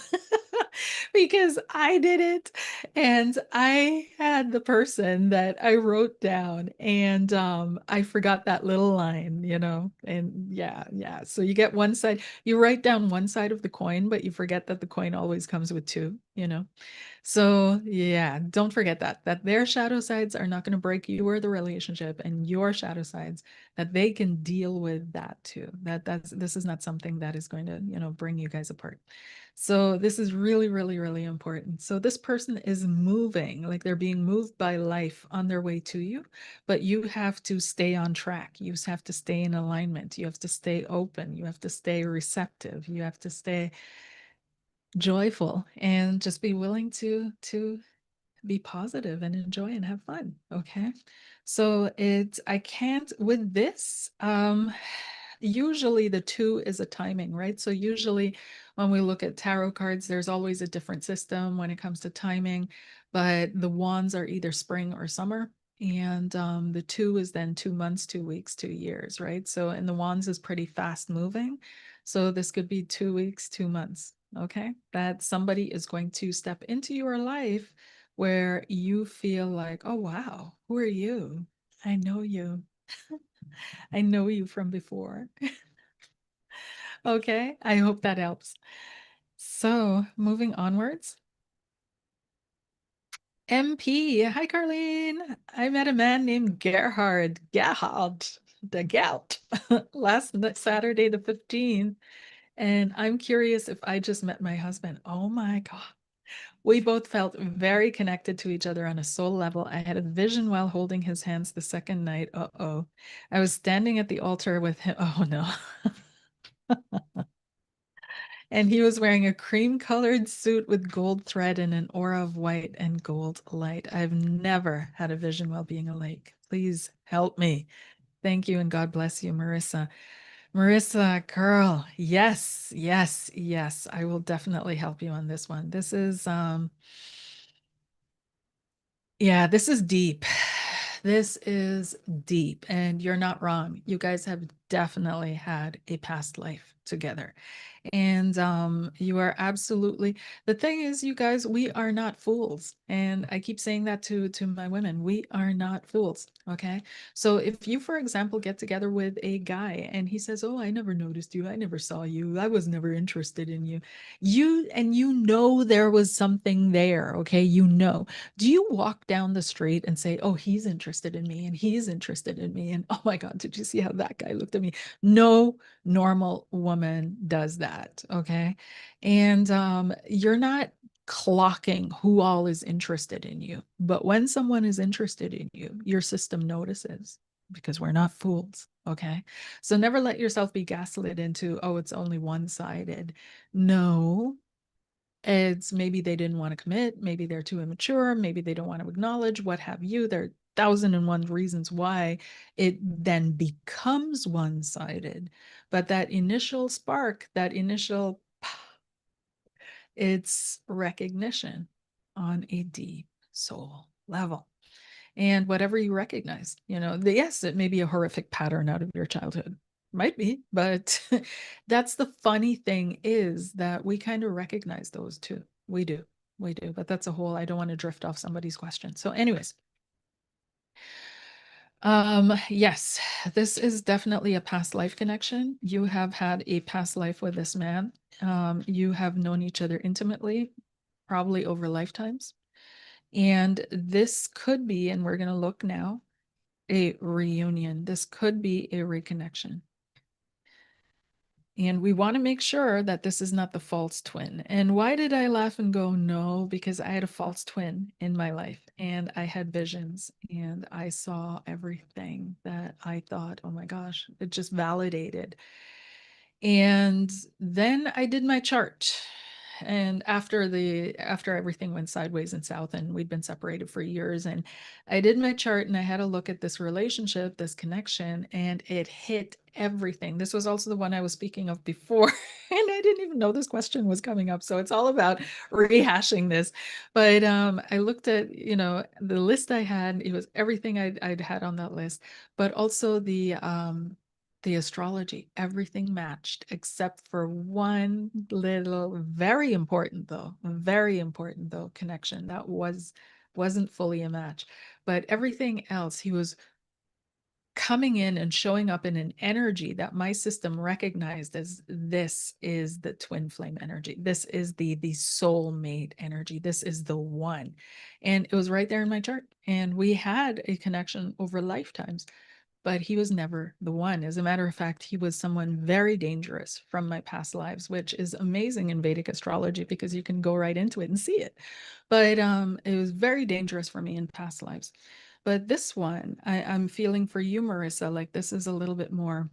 Because I did it, and I had the person that I wrote down, and I forgot that little line, and yeah. So you get one side, you write down one side of the coin, but you forget that the coin always comes with two. So yeah, don't forget that their shadow sides are not going to break you or the relationship, and your shadow sides, that they can deal with that too. This is not something that is going to, bring you guys apart. So this is really, really, really important. So this person is moving, like they're being moved by life on their way to you, but you have to stay on track. You have to stay in alignment. You have to stay open. You have to stay receptive. You have to stay joyful and just be willing to be positive and enjoy and have fun. Okay. So I can't with this, usually the two is a timing, right? So usually when we look at tarot cards, there's always a different system when it comes to timing, but the wands are either spring or summer. And the two is then 2 months, 2 weeks, 2 years, right? So, and the wands is pretty fast moving. So this could be 2 weeks, 2 months. Okay. That somebody is going to step into your life where you feel like, oh, wow, who are you? I know you. I know you from before. Okay, I hope that helps. So moving onwards. MP, hi Karleen. I met a man named Gerhard the Gelt last Saturday the 15th, and I'm curious if I just met my husband. Oh my God. We both felt very connected to each other on a soul level. I had a vision while holding his hands the second night. Uh-oh. I was standing at the altar with him. Oh no. And he was wearing a cream-colored suit with gold thread and an aura of white and gold light. I've never had a vision while being awake. Please help me. Thank you and God bless you, Marissa. Marissa, girl, yes, yes, yes. I will definitely help you on this one. This is yeah, this is deep. This is deep, and you're not wrong. You guys have definitely had a past life together. And you are absolutely, the thing is, you guys, we are not fools. And I keep saying that to my women. We are not fools. Okay. So if you, for example, get together with a guy and he says, oh, I never noticed you, I never saw you, I was never interested in you, you know there was something there. Okay. Do you walk down the street and say, oh, he's interested in me and he's interested in me, and oh my God, did you see how that guy looked at me? No normal woman does that. Okay. And you're not clocking who all is interested in you. But when someone is interested in you, your system notices, because we're not fools. Okay. So never let yourself be gaslit into, oh, it's only one-sided. No, it's maybe they didn't want to commit, maybe they're too immature, maybe they don't want to acknowledge, what have you. There are 1,001 reasons why it then becomes one-sided. But that initial spark, that initial, it's recognition on a deep soul level. And whatever you recognize, yes, it may be a horrific pattern out of your childhood. Might be, but that's the funny thing, is that we kind of recognize those too. We do. We do. But that's a whole, I don't want to drift off somebody's question. So, anyways, yes, this is definitely a past life connection. You have had a past life with this man. You have known each other intimately, probably over lifetimes. And this could be, and we're going to look now, a reunion. This could be a reconnection. And we want to make sure that this is not the false twin. And why did I laugh and go, no? Because I had a false twin in my life, and I had visions, and I saw everything that I thought, oh my gosh, it just validated. And then I did my chart. And after everything went sideways and south and we'd been separated for years, and I did my chart and I had a look at this relationship, this connection, and it hit everything. This was also the one I was speaking of before, and I didn't even know this question was coming up. So it's all about rehashing this. But I looked at, the list I had, it was everything I'd had on that list, but also the astrology, everything matched except for one little, very important though, connection that wasn't fully a match. But everything else, he was coming in and showing up in an energy that my system recognized as, this is the twin flame energy. This is the soulmate energy. This is the one. And it was right there in my chart. And we had a connection over lifetimes, but he was never the one. As a matter of fact, he was someone very dangerous from my past lives, which is amazing in Vedic astrology because you can go right into it and see it. But it was very dangerous for me in past lives. But this one, I'm feeling for you, Marissa, like this is a little bit more.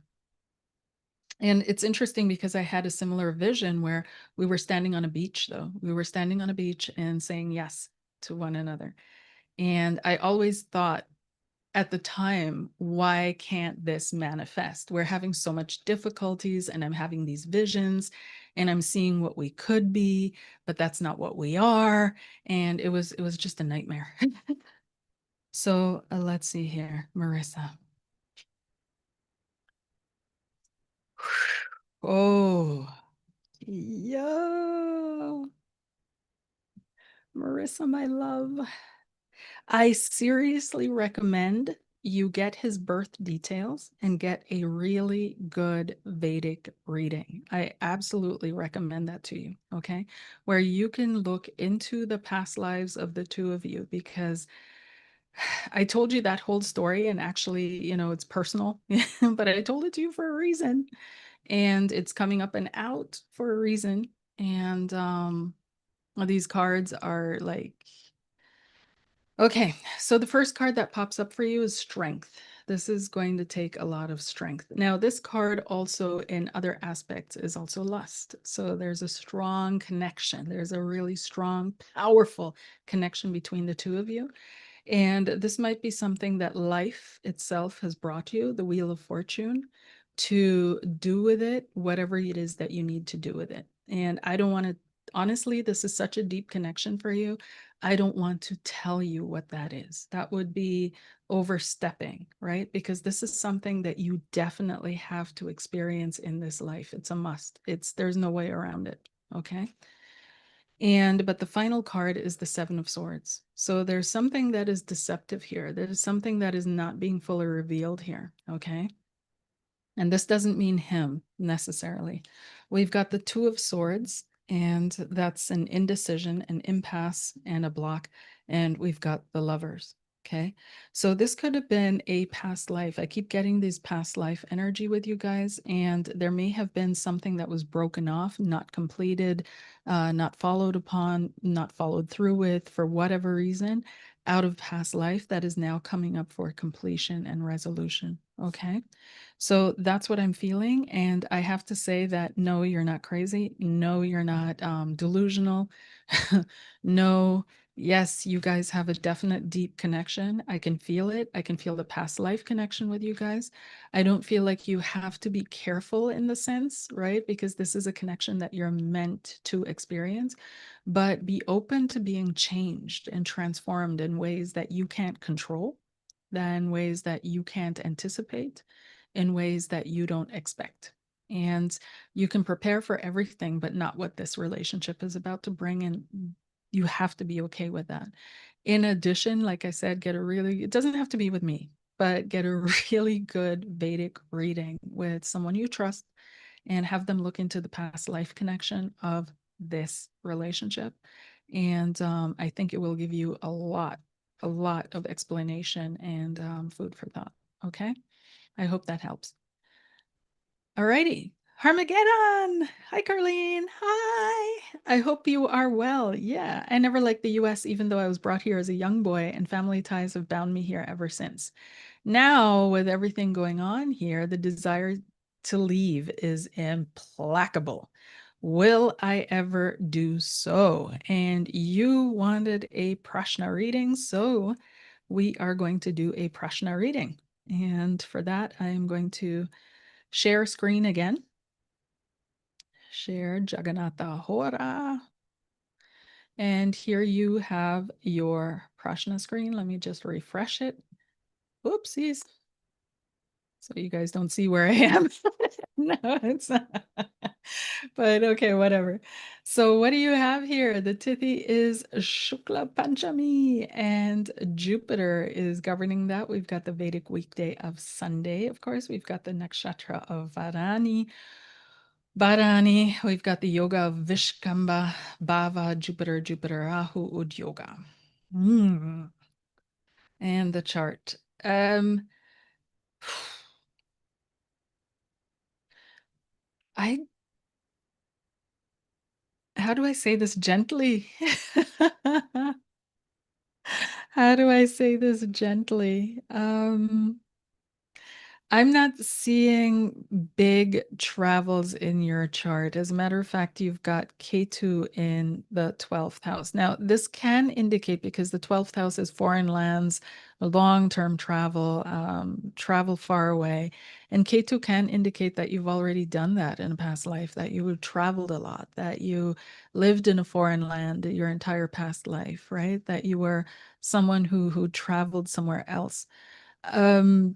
And it's interesting because I had a similar vision where we were standing on a beach, though. We were standing on a beach and saying yes to one another. And I always thought, at the time, why can't this manifest? We're having so much difficulties and I'm having these visions and I'm seeing what we could be, but that's not what we are. And it was just a nightmare. So let's see here, Marissa. Oh, yo, Marissa, my love. I seriously recommend you get his birth details and get a really good Vedic reading. I absolutely recommend that to you, okay? Where you can look into the past lives of the two of you, because I told you that whole story and actually, it's personal, but I told it to you for a reason, and it's coming up and out for a reason. And these cards are like, okay, so the first card that pops up for you is strength. This is going to take a lot of strength. Now, this card also in other aspects is also lust. So there's a strong connection. There's a really strong, powerful connection between the two of you. And this might be something that life itself has brought you, the Wheel of Fortune, to do with it, whatever it is that you need to do with it. And I don't want to, honestly, this is such a deep connection for you. I don't want to tell you what that is. That would be overstepping, right? Because this is something that you definitely have to experience in this life. It's a must. There's no way around it. Okay. But the final card is the Seven of Swords. So there's something that is deceptive here. There's something that is not being fully revealed here. Okay. And this doesn't mean him necessarily. We've got the Two of Swords, and that's an indecision, an impasse, and a block. And we've got the Lovers. Okay. So this could have been a past life. I keep getting these past life energy with you guys, and there may have been something that was broken off, not completed, not followed upon, not followed through with for whatever reason out of past life that is now coming up for completion and resolution. Okay. So that's what I'm feeling. And I have to say that no, you're not crazy. No, you're not delusional. No, yes, you guys have a definite deep connection. I can feel it. I can feel the past life connection with you guys. I don't feel like you have to be careful in the sense, right? Because this is a connection that you're meant to experience, but be open to being changed and transformed in ways that you can't control, than ways that you can't anticipate, in ways that you don't expect. And you can prepare for everything, but not what this relationship is about to bring. And you have to be okay with that. In addition, like I said, it doesn't have to be with me, but get a really good Vedic reading with someone you trust and have them look into the past life connection of this relationship. And I think it will give you a lot of explanation and food for thought. Okay. I hope that helps. Alrighty. Harmageddon. Hi, Karleen. Hi. I hope you are well. Yeah, I never liked the US, even though I was brought here as a young boy, and family ties have bound me here ever since. Now, with everything going on here, the desire to leave is implacable. Will I ever do so? And you wanted a Prashna reading, so we are going to do a Prashna reading. And for that, I am going to share screen again. Share Jagannatha Hora. And here you have your Prashna screen. Let me just refresh it. Oopsies. So you guys don't see where I am. No, it's not. But okay, whatever. So what do you have here? The Tithi is Shukla Panchami, and Jupiter is governing that. We've got the Vedic weekday of Sunday, of course. We've got the nakshatra of Varani. We've got the yoga of Vishkamba, Bhava, Jupiter, Rahu, Udyoga. And the chart. I How do I say this gently? How do I say this gently? I'm not seeing big travels in your chart. As a matter of fact, you've got Ketu in the 12th house. Now, this can indicate, because the 12th house is foreign lands, long-term travel, travel far away. And Ketu can indicate that you've already done that in a past life, that you have traveled a lot, that you lived in a foreign land your entire past life, right? That you were someone who traveled somewhere else. Um,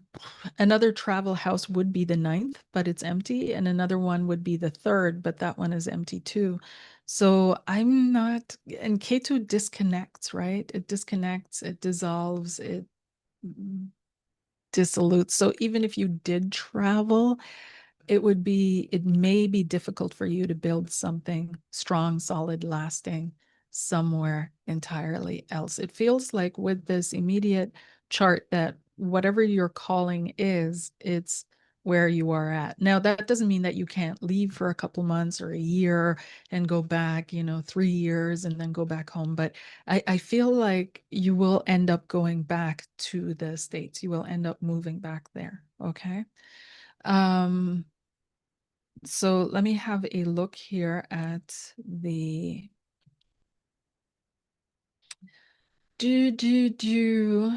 Another travel house would be the ninth, but it's empty, and another one would be the third, but that one is empty too. So I'm not, and K2 disconnects, right? It disconnects, it dissolves, it dissolutes. So even if you did travel, it may be difficult for you to build something strong, solid, lasting somewhere entirely else. It feels like with this immediate chart that whatever your calling is, it's where you are at. Now, that doesn't mean that you can't leave for a couple months or a year and go back, 3 years and then go back home. But I feel like you will end up going back to the States. You will end up moving back there. Okay. Um, so let me have a look here at the do do do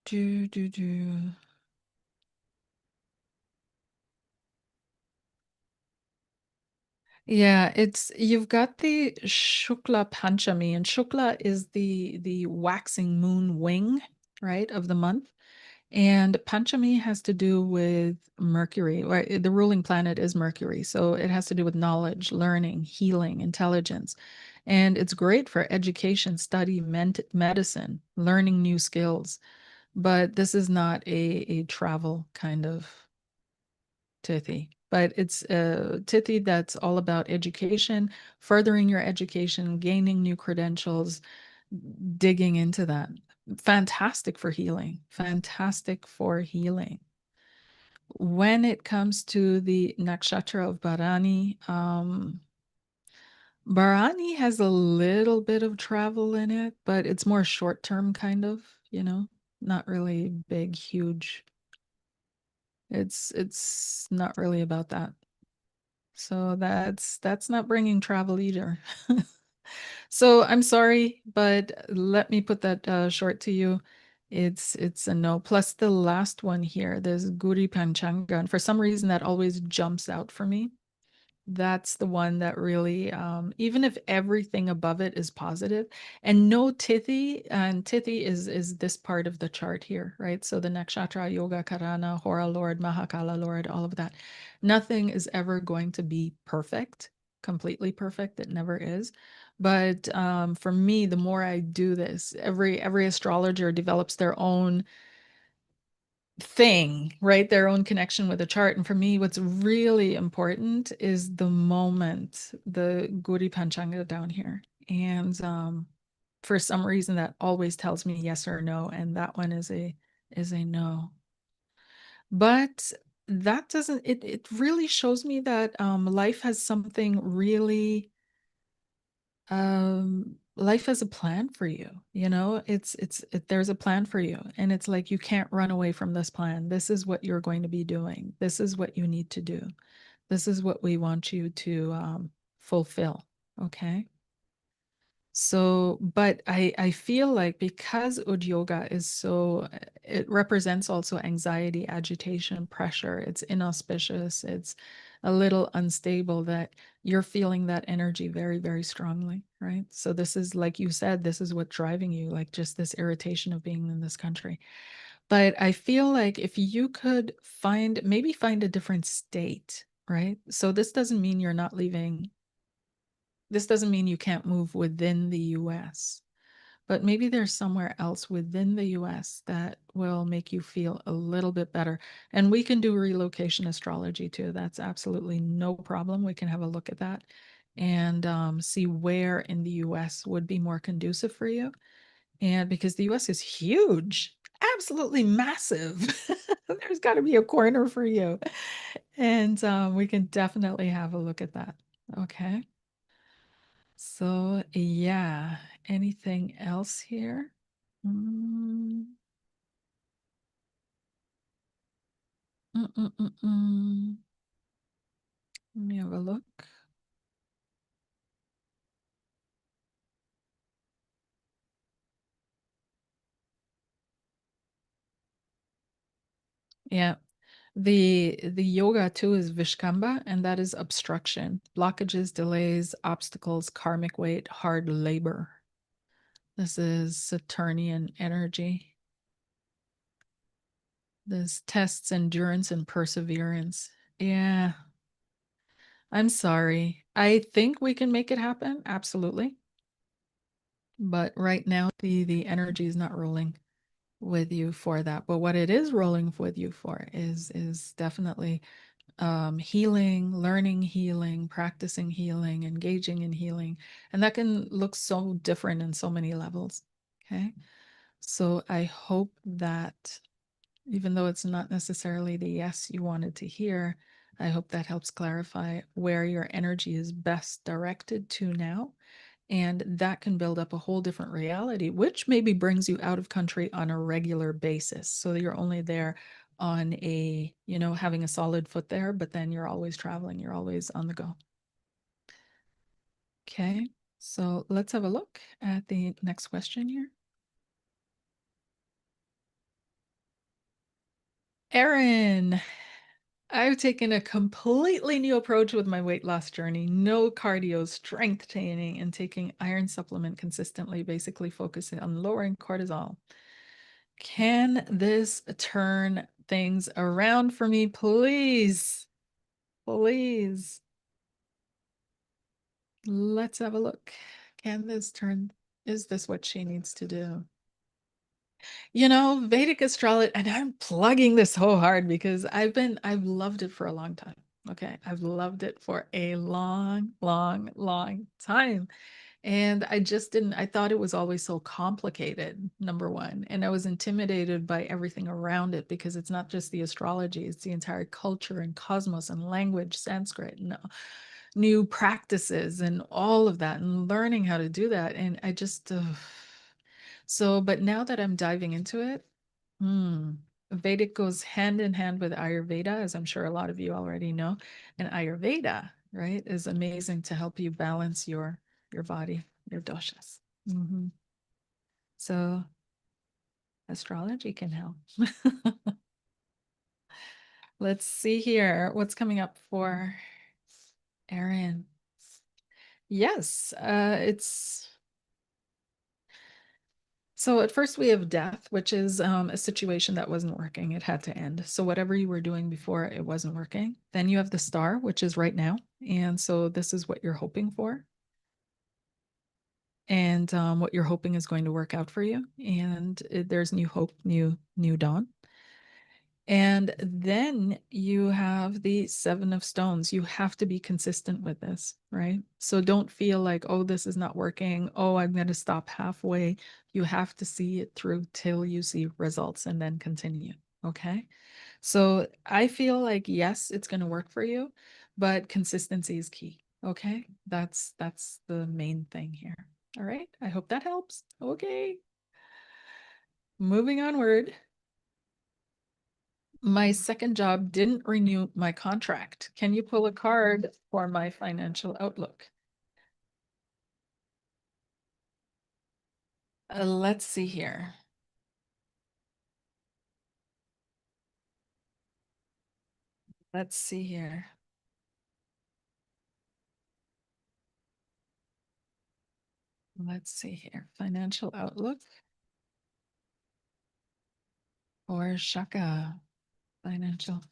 do do do. Yeah, it's you've got the Shukla Panchami, and Shukla is the waxing moon wing, right, of the month. And Panchami has to do with Mercury, or the ruling planet is Mercury. So it has to do with knowledge, learning, healing, intelligence. And it's great for education, study, medicine, learning new skills. But this is not a travel kind of Tithi. But it's a Tithi that's all about education, furthering your education, gaining new credentials, digging into that. Fantastic for healing. Fantastic for healing. When it comes to the nakshatra of Bharani, Bharani has a little bit of travel in it, but it's more short term kind of, not really big, huge. It's not really about that. So that's not bringing travel either. So I'm sorry, but let me put that short to you. It's a no. Plus the last one here, there's Guri Panchanga, and for some reason that always jumps out for me. That's the one that really, even if everything above it is positive, and no Tithi, and Tithi is this part of the chart here, right? So the Nakshatra, Yoga, Karana, Hora Lord, Mahakala Lord, all of that. Nothing is ever going to be perfect, completely perfect. It never is. But for me, the more I do this, every astrologer develops their own thing, right? Their own connection with the chart. And for me, what's really important is the moment, the Guri Panchanga down here. And for some reason that always tells me yes or no. And that one is a no. But that doesn't it really shows me that life has something really life has a plan for you, you know, there's a plan for you, and it's like you can't run away from this plan. This is what you're going to be doing. This is what you need to do. This is what we want you to fulfill. Okay. So, but I feel like because Ud Yoga is so, it represents also anxiety, agitation, pressure. It's inauspicious. It's a little unstable, that you're feeling that energy very, very strongly, right? So this is, like you said, this is what's driving you, like just this irritation of being in this country. But I feel like if you could maybe find a different state, right? So this doesn't mean you're not leaving. This doesn't mean you can't move within the US, but maybe there's somewhere else within the US that will make you feel a little bit better. And we can do relocation astrology too. That's absolutely no problem. We can have a look at that and see where in the US would be more conducive for you. And because the US is huge, absolutely massive, there's got to be a corner for you. And we can definitely have a look at that. Okay. So, yeah, anything else here? Mm, mm, mm, mm, mm. Let me have a look. Yeah, the yoga too is Vishkamba, and that is obstruction, blockages, delays, obstacles, karmic weight, hard labor. This is Saturnian energy. This tests endurance and perseverance. Yeah, I'm sorry. I think we can make it happen, absolutely. But right now, the energy is not rolling with you for that. But what it is rolling with you for is definitely healing, learning healing, practicing healing, engaging in healing. And that can look so different in so many levels. Okay. So I hope that even though it's not necessarily the yes you wanted to hear, I hope that helps clarify where your energy is best directed to now. And that can build up a whole different reality, which maybe brings you out of country on a regular basis. So you're only there on a, having a solid foot there, but then you're always traveling, you're always on the go. Okay. So let's have a look at the next question here. Erin, I've taken a completely new approach with my weight loss journey. No cardio, strength training, and taking iron supplement consistently, basically focusing on lowering cortisol. Can this turn things around for me, please? Please. Let's have a look. Is this what she needs to do? Vedic astrology, and I'm plugging this so hard because I've loved it for a long time. Okay. I've loved it for a long, long, long time. And I just didn't, I thought it was always so complicated, number one. And I was intimidated by everything around it because it's not just the astrology, it's the entire culture and cosmos and language, Sanskrit, and new practices and all of that, and learning how to do that. And I just, so, but now that I'm diving into it, hmm, Vedic goes hand in hand with Ayurveda, as I'm sure a lot of you already know. And Ayurveda, right, is amazing to help you balance your body, your doshas. So astrology can help. Let's see here. What's coming up for Erin? Yes, it's so at first we have death, which is a situation that wasn't working. It had to end. So whatever you were doing before, it wasn't working. Then you have the star, which is right now. And so this is what you're hoping for. And what you're hoping is going to work out for you. And there's new hope, new dawn. And then you have the Seven of Stones. You have to be consistent with this, right? So don't feel like, oh, this is not working. Oh, I'm going to stop halfway. You have to see it through till you see results and then continue. Okay. So I feel like, yes, it's going to work for you, but consistency is key. Okay. That's the main thing here. All right, I hope that helps. Okay, moving onward. My second job didn't renew my contract. Can you pull a card for my financial outlook? Let's see here. Let's see here. Let's see here. Financial outlook or Shaka financial.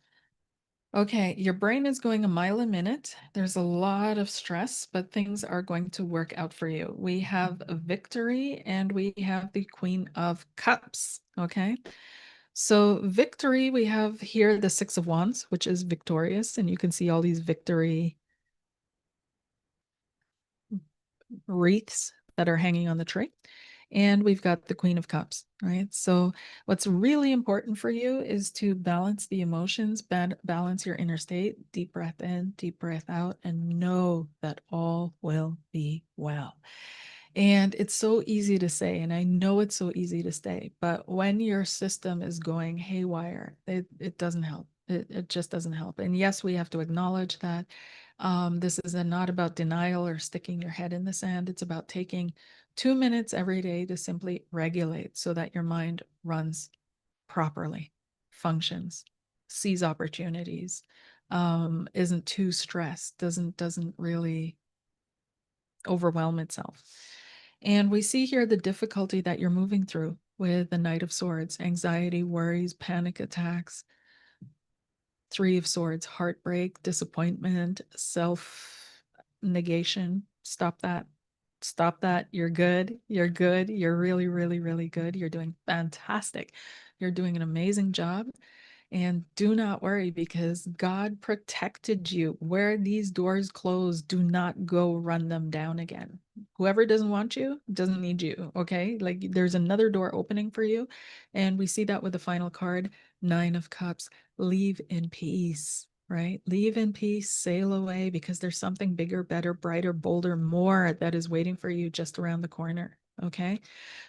Okay, your brain is going a mile a minute. There's a lot of stress, but things are going to work out for you. We have a victory and we have the Queen of Cups. Okay. So victory, we have here the Six of Wands, which is victorious, and you can see all these victory wreaths that are hanging on the tree. And we've got the Queen of Cups, right? So what's really important for you is to balance the emotions, balance your inner state, deep breath in, deep breath out, and know that all will be well. And it's so easy to say, and I know it's so easy to say, but when your system is going haywire, it doesn't help. It just doesn't help. And yes, we have to acknowledge that this is not about denial or sticking your head in the sand. It's about taking 2 minutes every day to simply regulate so that your mind runs properly, functions, sees opportunities, isn't too stressed, doesn't really overwhelm itself. And we see here the difficulty that you're moving through with the Knight of Swords, anxiety, worries, panic attacks, Three of Swords, heartbreak, disappointment, self negation. Stop that. Stop that. You're good. You're good. You're really, really, really good. You're doing fantastic. You're doing an amazing job. And do not worry because God protected you. Where these doors close, do not go run them down again. Whoever doesn't want you doesn't need you. Okay. Like there's another door opening for you. And we see that with the final card, Nine of Cups. Leave in peace, right? Leave in peace, sail away because there's something bigger, better, brighter, bolder, more that is waiting for you just around the corner. Okay.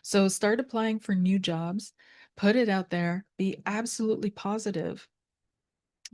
So start applying for new jobs, put it out there, be absolutely positive,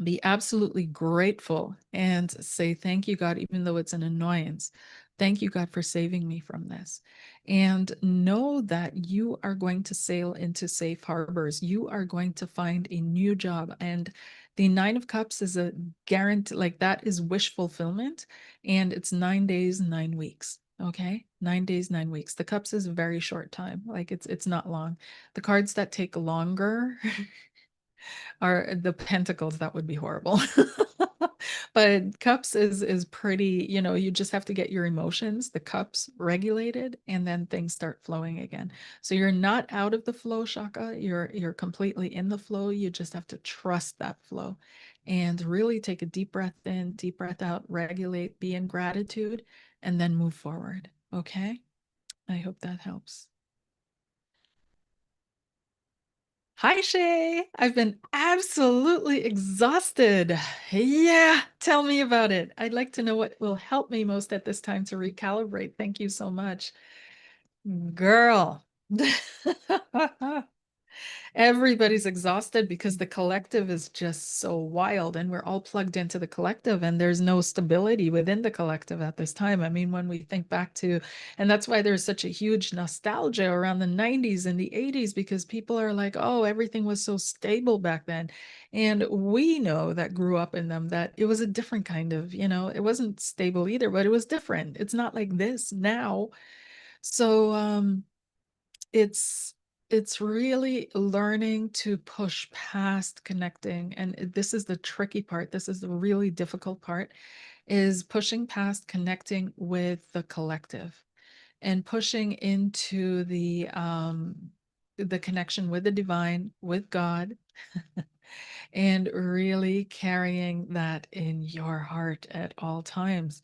be absolutely grateful, and say, thank you, God, even though it's an annoyance. Thank you, God, for saving me from this. And know that you are going to sail into safe harbors. You are going to find a new job. And the Nine of Cups is a guarantee, like that is wish fulfillment. And it's 9 days, 9 weeks. Okay, 9 days, 9 weeks. The cups is a very short time. Like it's not long. The cards that take longer are the pentacles. That would be horrible. But cups is pretty, you just have to get your emotions, the cups regulated, and then things start flowing again. So you're not out of the flow, Shaka. You're completely in the flow. You just have to trust that flow and really take a deep breath in, deep breath out, regulate, be in gratitude, and then move forward. Okay? I hope that helps. Hi, Shay. I've been absolutely exhausted. Yeah, tell me about it. I'd like to know what will help me most at this time to recalibrate. Thank you so much. Girl. Everybody's exhausted because the collective is just so wild and we're all plugged into the collective and there's no stability within the collective at this time. I mean, when we think back to, and that's why there's such a huge nostalgia around the 90s and the 80s because people are like, oh, everything was so stable back then. And we know that grew up in them that it was a different kind of, it wasn't stable either, but it was different. It's not like this now. So, it's it's really learning to push past connecting, and this is the tricky part, this is the really difficult part, is pushing past connecting with the collective and pushing into the connection with the divine, with God, and really carrying that in your heart at all times.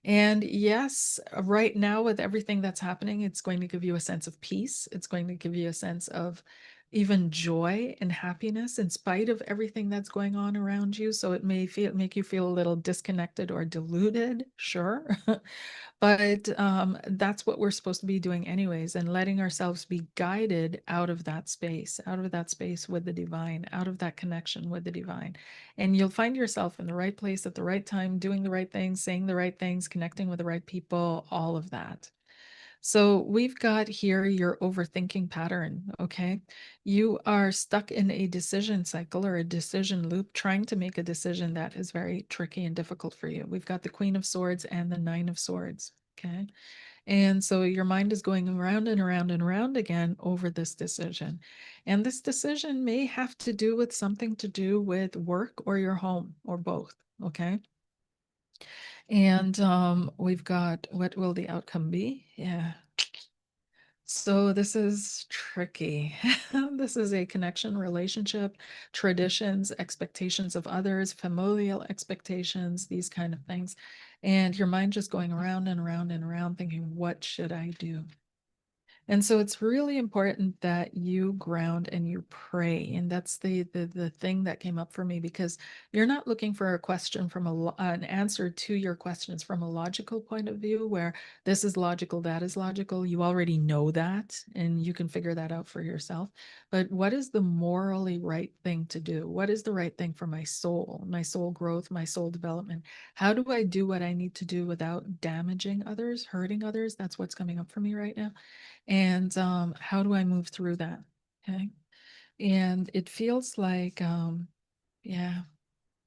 And yes, right now with everything that's happening, it's going to give you a sense of peace. It's going to give you a sense of even joy and happiness in spite of everything that's going on around you. So it may make you feel a little disconnected or deluded, sure. But that's what we're supposed to be doing anyways, and letting ourselves be guided out of that space with the divine, out of that connection with the divine. And you'll find yourself in the right place at the right time, doing the right things, saying the right things, connecting with the right people, all of that. So we've got here your overthinking pattern, okay? You are stuck in a decision cycle or a decision loop, trying to make a decision that is very tricky and difficult for you. We've got the Queen of Swords and the Nine of Swords, okay? And so your mind is going around and around and around again over this decision. And this decision may have to do with something to do with work or your home or both, okay? And we've got, what will the outcome be? Yeah. So this is tricky. This is a connection, relationship, traditions, expectations of others, familial expectations, these kind of things. And your mind just going around and around and around thinking, what should I do? And so it's really important that you ground and you pray. And that's the thing that came up for me, because you're not looking for a question from an answer to your questions from a logical point of view, where this is logical, that is logical. You already know that and you can figure that out for yourself. But what is the morally right thing to do? What is the right thing for my soul growth, my soul development? How do I do what I need to do without damaging others, hurting others? That's what's coming up for me right now. And how do I move through that? Okay. And it feels like, yeah,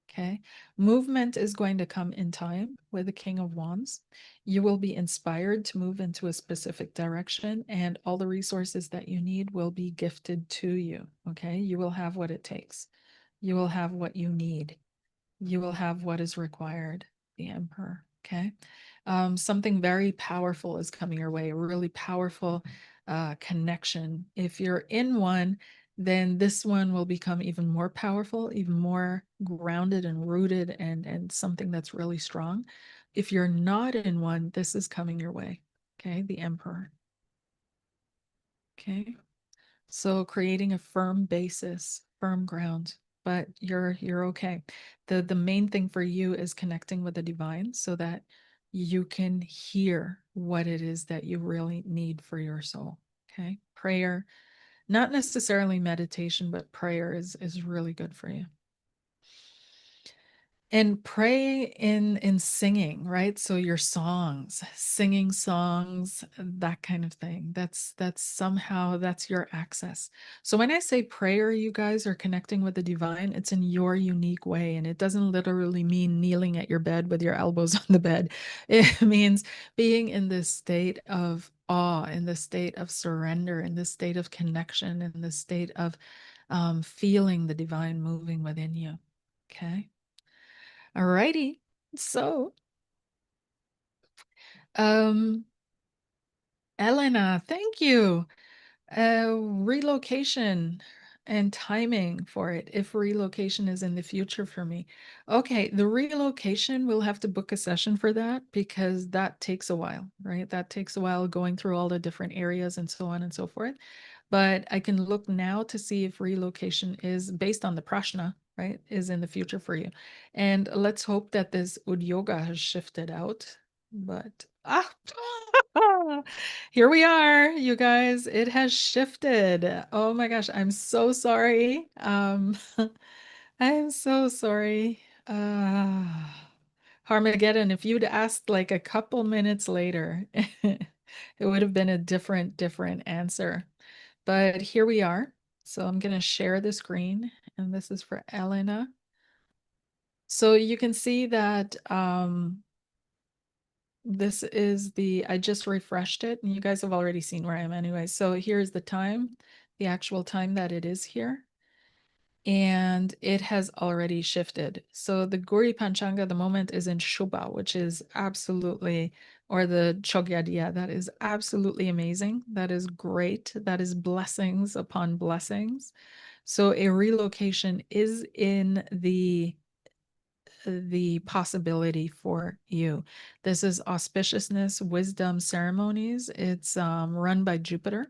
okay. Movement is going to come in time with the King of Wands. You will be inspired to move into a specific direction, and all the resources that you need will be gifted to you. Okay. You will have what it takes, you will have what you need, you will have what is required, the Emperor. Okay. Something very powerful is coming your way, a really powerful connection. If you're in one, then this one will become even more powerful, even more grounded and rooted, and something that's really strong. If you're not in one, this is coming your way. Okay. The Emperor. Okay. So creating a firm basis, firm ground, but you're okay. The main thing for you is connecting with the divine so that you can hear what it is that you really need for your soul. Okay? Prayer, not necessarily meditation, but prayer is really good for you. And pray in singing, right? So your songs, singing songs, that kind of thing. That's somehow that's your access. So when I say prayer, you guys are connecting with the divine, it's in your unique way. And it doesn't literally mean kneeling at your bed with your elbows on the bed. It means being in this state of awe, in this state of surrender, in this state of connection, in this state of feeling the divine moving within you. Okay. All righty. So, um, Elena, thank you. Relocation and timing for it, if relocation is in the future for me. Okay, the relocation, we'll have to book a session for that because that takes a while, right? That takes a while going through all the different areas and so on and so forth. But I can look now to see if relocation is based on the prashna, right, is in the future for you. And let's hope that this Udyoga has shifted out. But here we are, you guys. It has shifted. Oh my gosh, I'm so sorry. I'm so sorry. Harmageddon, if you'd asked like a couple minutes later, it would have been a different answer. But here we are. So I'm going to share the screen, and this is for Elena. So you can see that this is I just refreshed it, and you guys have already seen where I am anyway. So here's the time, the actual time that it is here. And it has already shifted. So the Guri Panchanga, the moment is in Shubha, which is absolutely, or the Chogyadiya, that is absolutely amazing. That is great. That is blessings upon blessings. So a relocation is in the possibility for you. This is auspiciousness wisdom ceremonies. It's run by Jupiter.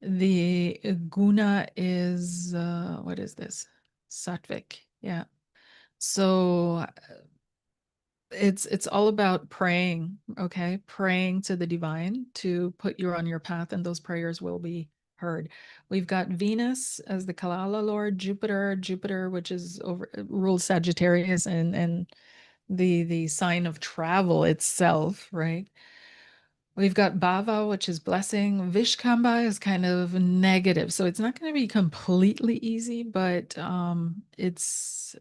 The guna is what is this? Sattvic. Yeah. So it's all about praying, okay? Praying to the divine to put you on your path, and those prayers will be heard. We've got Venus as the Kalala Lord, Jupiter, which is over rules Sagittarius and the sign of travel itself, right? We've got Bhava, which is blessing. Vishkamba is kind of negative. So it's not going to be completely easy, but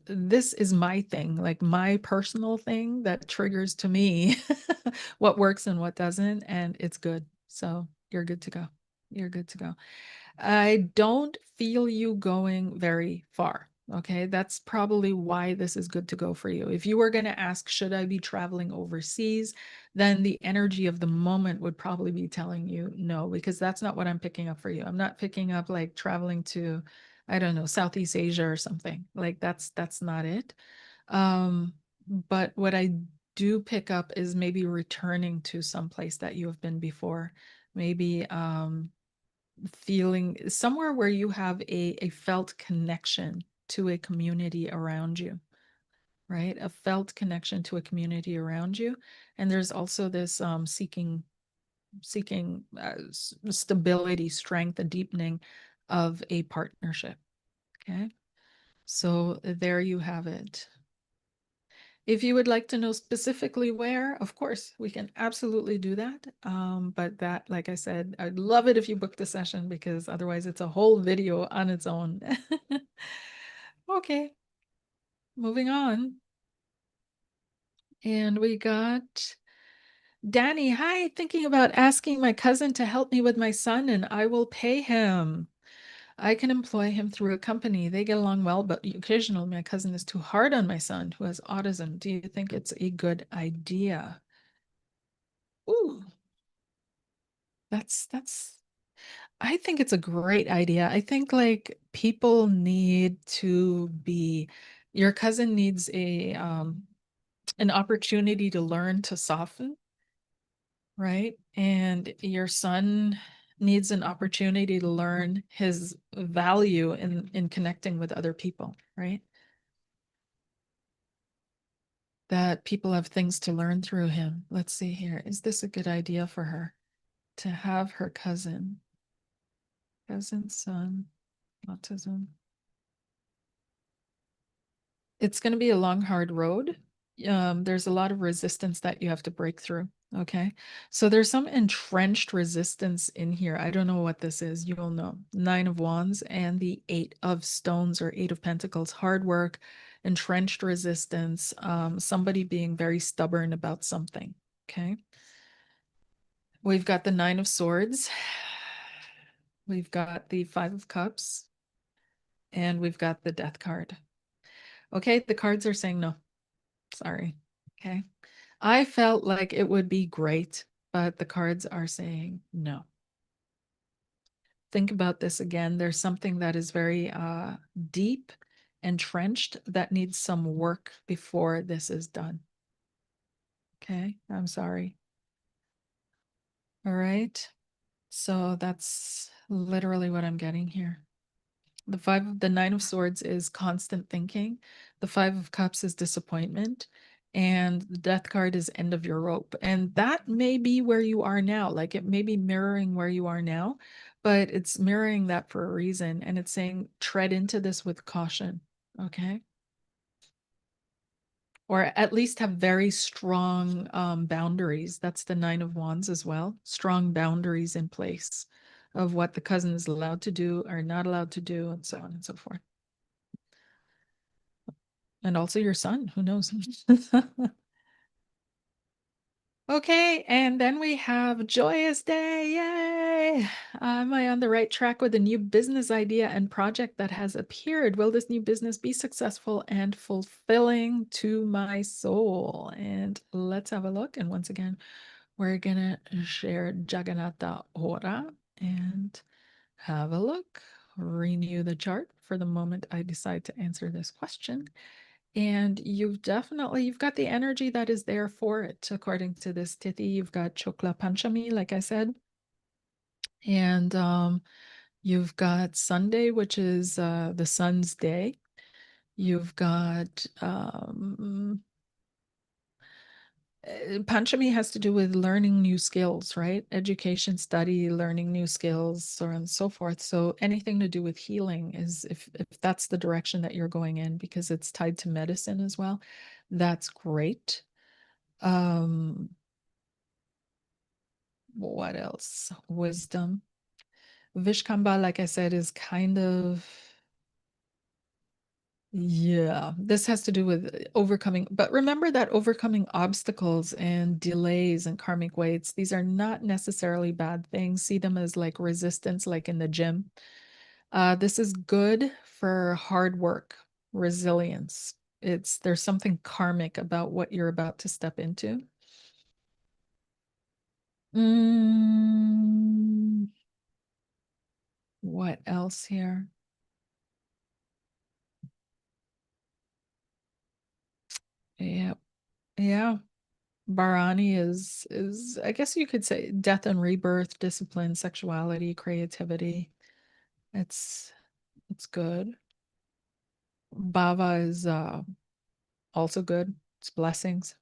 this is my thing, like my personal thing that triggers to me what works and what doesn't, and it's good. So you're good to go. You're good to go. I don't feel you going very far. Okay, that's probably why this is good to go for you. If you were going to ask, should I be traveling overseas? Then the energy of the moment would probably be telling you no, because that's not what I'm picking up for you. I'm not picking up like traveling to, I don't know, Southeast Asia or something. Like that's not it. But what I do pick up is maybe returning to some place that you have been before. Maybe feeling somewhere where you have a felt connection to a community around you, right? A felt connection to a community around you. And there's also this seeking stability, strength, a deepening of a partnership. Okay. So there you have it. If you would like to know specifically where, of course, we can absolutely do that. But that, like I said, I'd love it if you booked a session because otherwise it's a whole video on its own. Okay, moving on. And we got Danny. Hi, thinking about asking my cousin to help me with my son and I will pay him. I can employ him through a company. They get along well, but occasionally my cousin is too hard on my son who has autism. Do you think it's a good idea? Ooh, that's I think it's a great idea. I think like people need to be your cousin needs a an opportunity to learn to soften, right? And your son needs an opportunity to learn his value in connecting with other people, right? That people have things to learn through him. Let's see here. Is this a good idea for her to have her cousin's son, autism? It's going to be a long, hard road. There's a lot of resistance that you have to break through. Okay. So there's some entrenched resistance in here. I don't know what this is. You'll know. Nine of Wands and the Eight of Stones or Eight of Pentacles. Hard work, entrenched resistance, somebody being very stubborn about something. Okay. We've got the Nine of Swords. We've got the Five of Cups. And we've got the Death card. Okay. The cards are saying no. Sorry. Okay. I felt like it would be great, but the cards are saying no. Think about this again. There's something that is very deep, entrenched that needs some work before this is done. Okay. I'm sorry. All right. So that's literally what I'm getting here. The Nine of Swords is constant thinking. The Five of Cups is disappointment. And the Death card is end of your rope. And that may be where you are now. Like it may be mirroring where you are now, but it's mirroring that for a reason. And it's saying tread into this with caution. Okay. Or at least have very strong boundaries. That's the Nine of Wands as well. Strong boundaries in place of what the cousin is allowed to do or not allowed to do, and so on and so forth. And also your son, who knows? Okay, and then we have Joyous Day. Yay! Am I on the right track with a new business idea and project that has appeared? Will this new business be successful and fulfilling to my soul? And let's have a look. And once again, we're gonna share Jagannatha Hora and have a look. Renew the chart for the moment I decide to answer this question. And you've got the energy that is there for it. According to this Tithi, you've got Chokla Panchami, like I said. And You've got Sunday, which is the sun's day. You've got Panchami has to do with learning new skills, right? Education, study, learning new skills, so on and so forth. So anything to do with healing is, if that's the direction that you're going in, because it's tied to medicine as well, that's great. What else? Wisdom. Vishkamba, like I said, is kind of, yeah, this has to do with overcoming, but remember that overcoming obstacles and delays and karmic weights, these are not necessarily bad things. See them as like resistance, like in the gym. This is good for hard work, resilience. There's something karmic about what you're about to step into. Mm, what else here? Yeah, yeah. Bharani is I guess you could say death and rebirth, discipline, sexuality, creativity. It's it's good. Bhava is also good. It's blessings.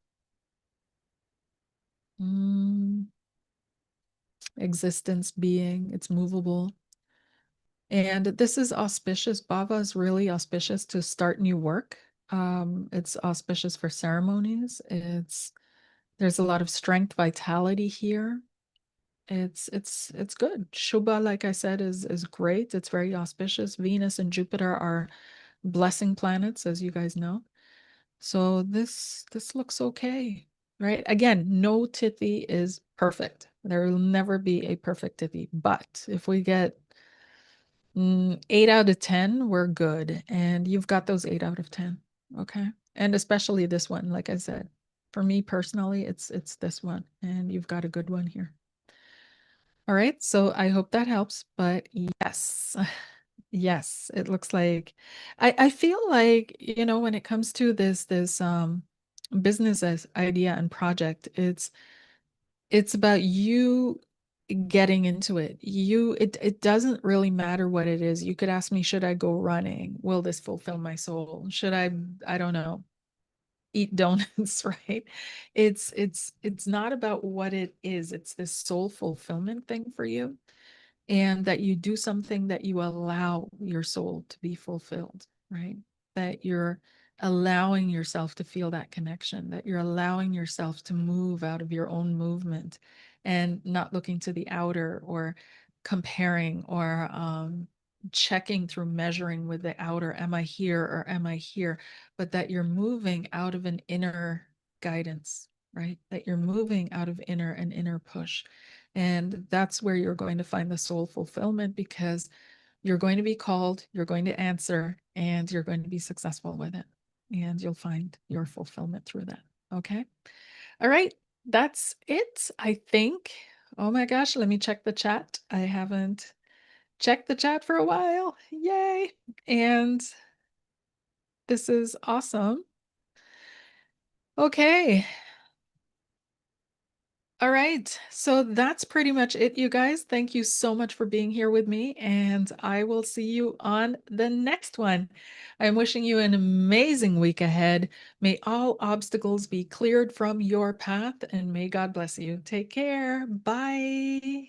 Mm, existence, being, it's movable. And this is auspicious. Bhava is really auspicious to start new work. It's auspicious for ceremonies. There's a lot of strength, vitality here. It's good. Shubha, like I said, is great. It's very auspicious. Venus and Jupiter are blessing planets, as you guys know. So this looks okay, right? Again, no Tithi is perfect. There will never be a perfect Tithi, but if we get 8 out of 10, we're good. And you've got those 8 out of 10. Okay. And especially this one, like I said, for me personally, it's this one, and you've got a good one here. All right, so I hope that helps. But yes, yes, it looks like I feel like, when it comes to this business as idea and project, it's about you getting into it. It doesn't really matter what it is. You could ask me, should I go running? Will this fulfill my soul? Should I don't know, eat donuts, right? It's not about what it is. It's this soul fulfillment thing for you, and that you do something that you allow your soul to be fulfilled, right? That you're allowing yourself to feel that connection, that you're allowing yourself to move out of your own movement and not looking to the outer or comparing or checking through measuring with the outer, am I here or am I here? But that you're moving out of an inner guidance, right? That you're moving out of inner push. And that's where you're going to find the soul fulfillment, because you're going to be called, you're going to answer, and you're going to be successful with it. And you'll find your fulfillment through that. Okay. All right. That's it, I think. Oh my gosh, let me check the chat. I haven't checked the chat for a while. Yay. And this is awesome. Okay. All right. So that's pretty much it, you guys. Thank you so much for being here with me, and I will see you on the next one. I'm wishing you an amazing week ahead. May all obstacles be cleared from your path, and may God bless you. Take care. Bye.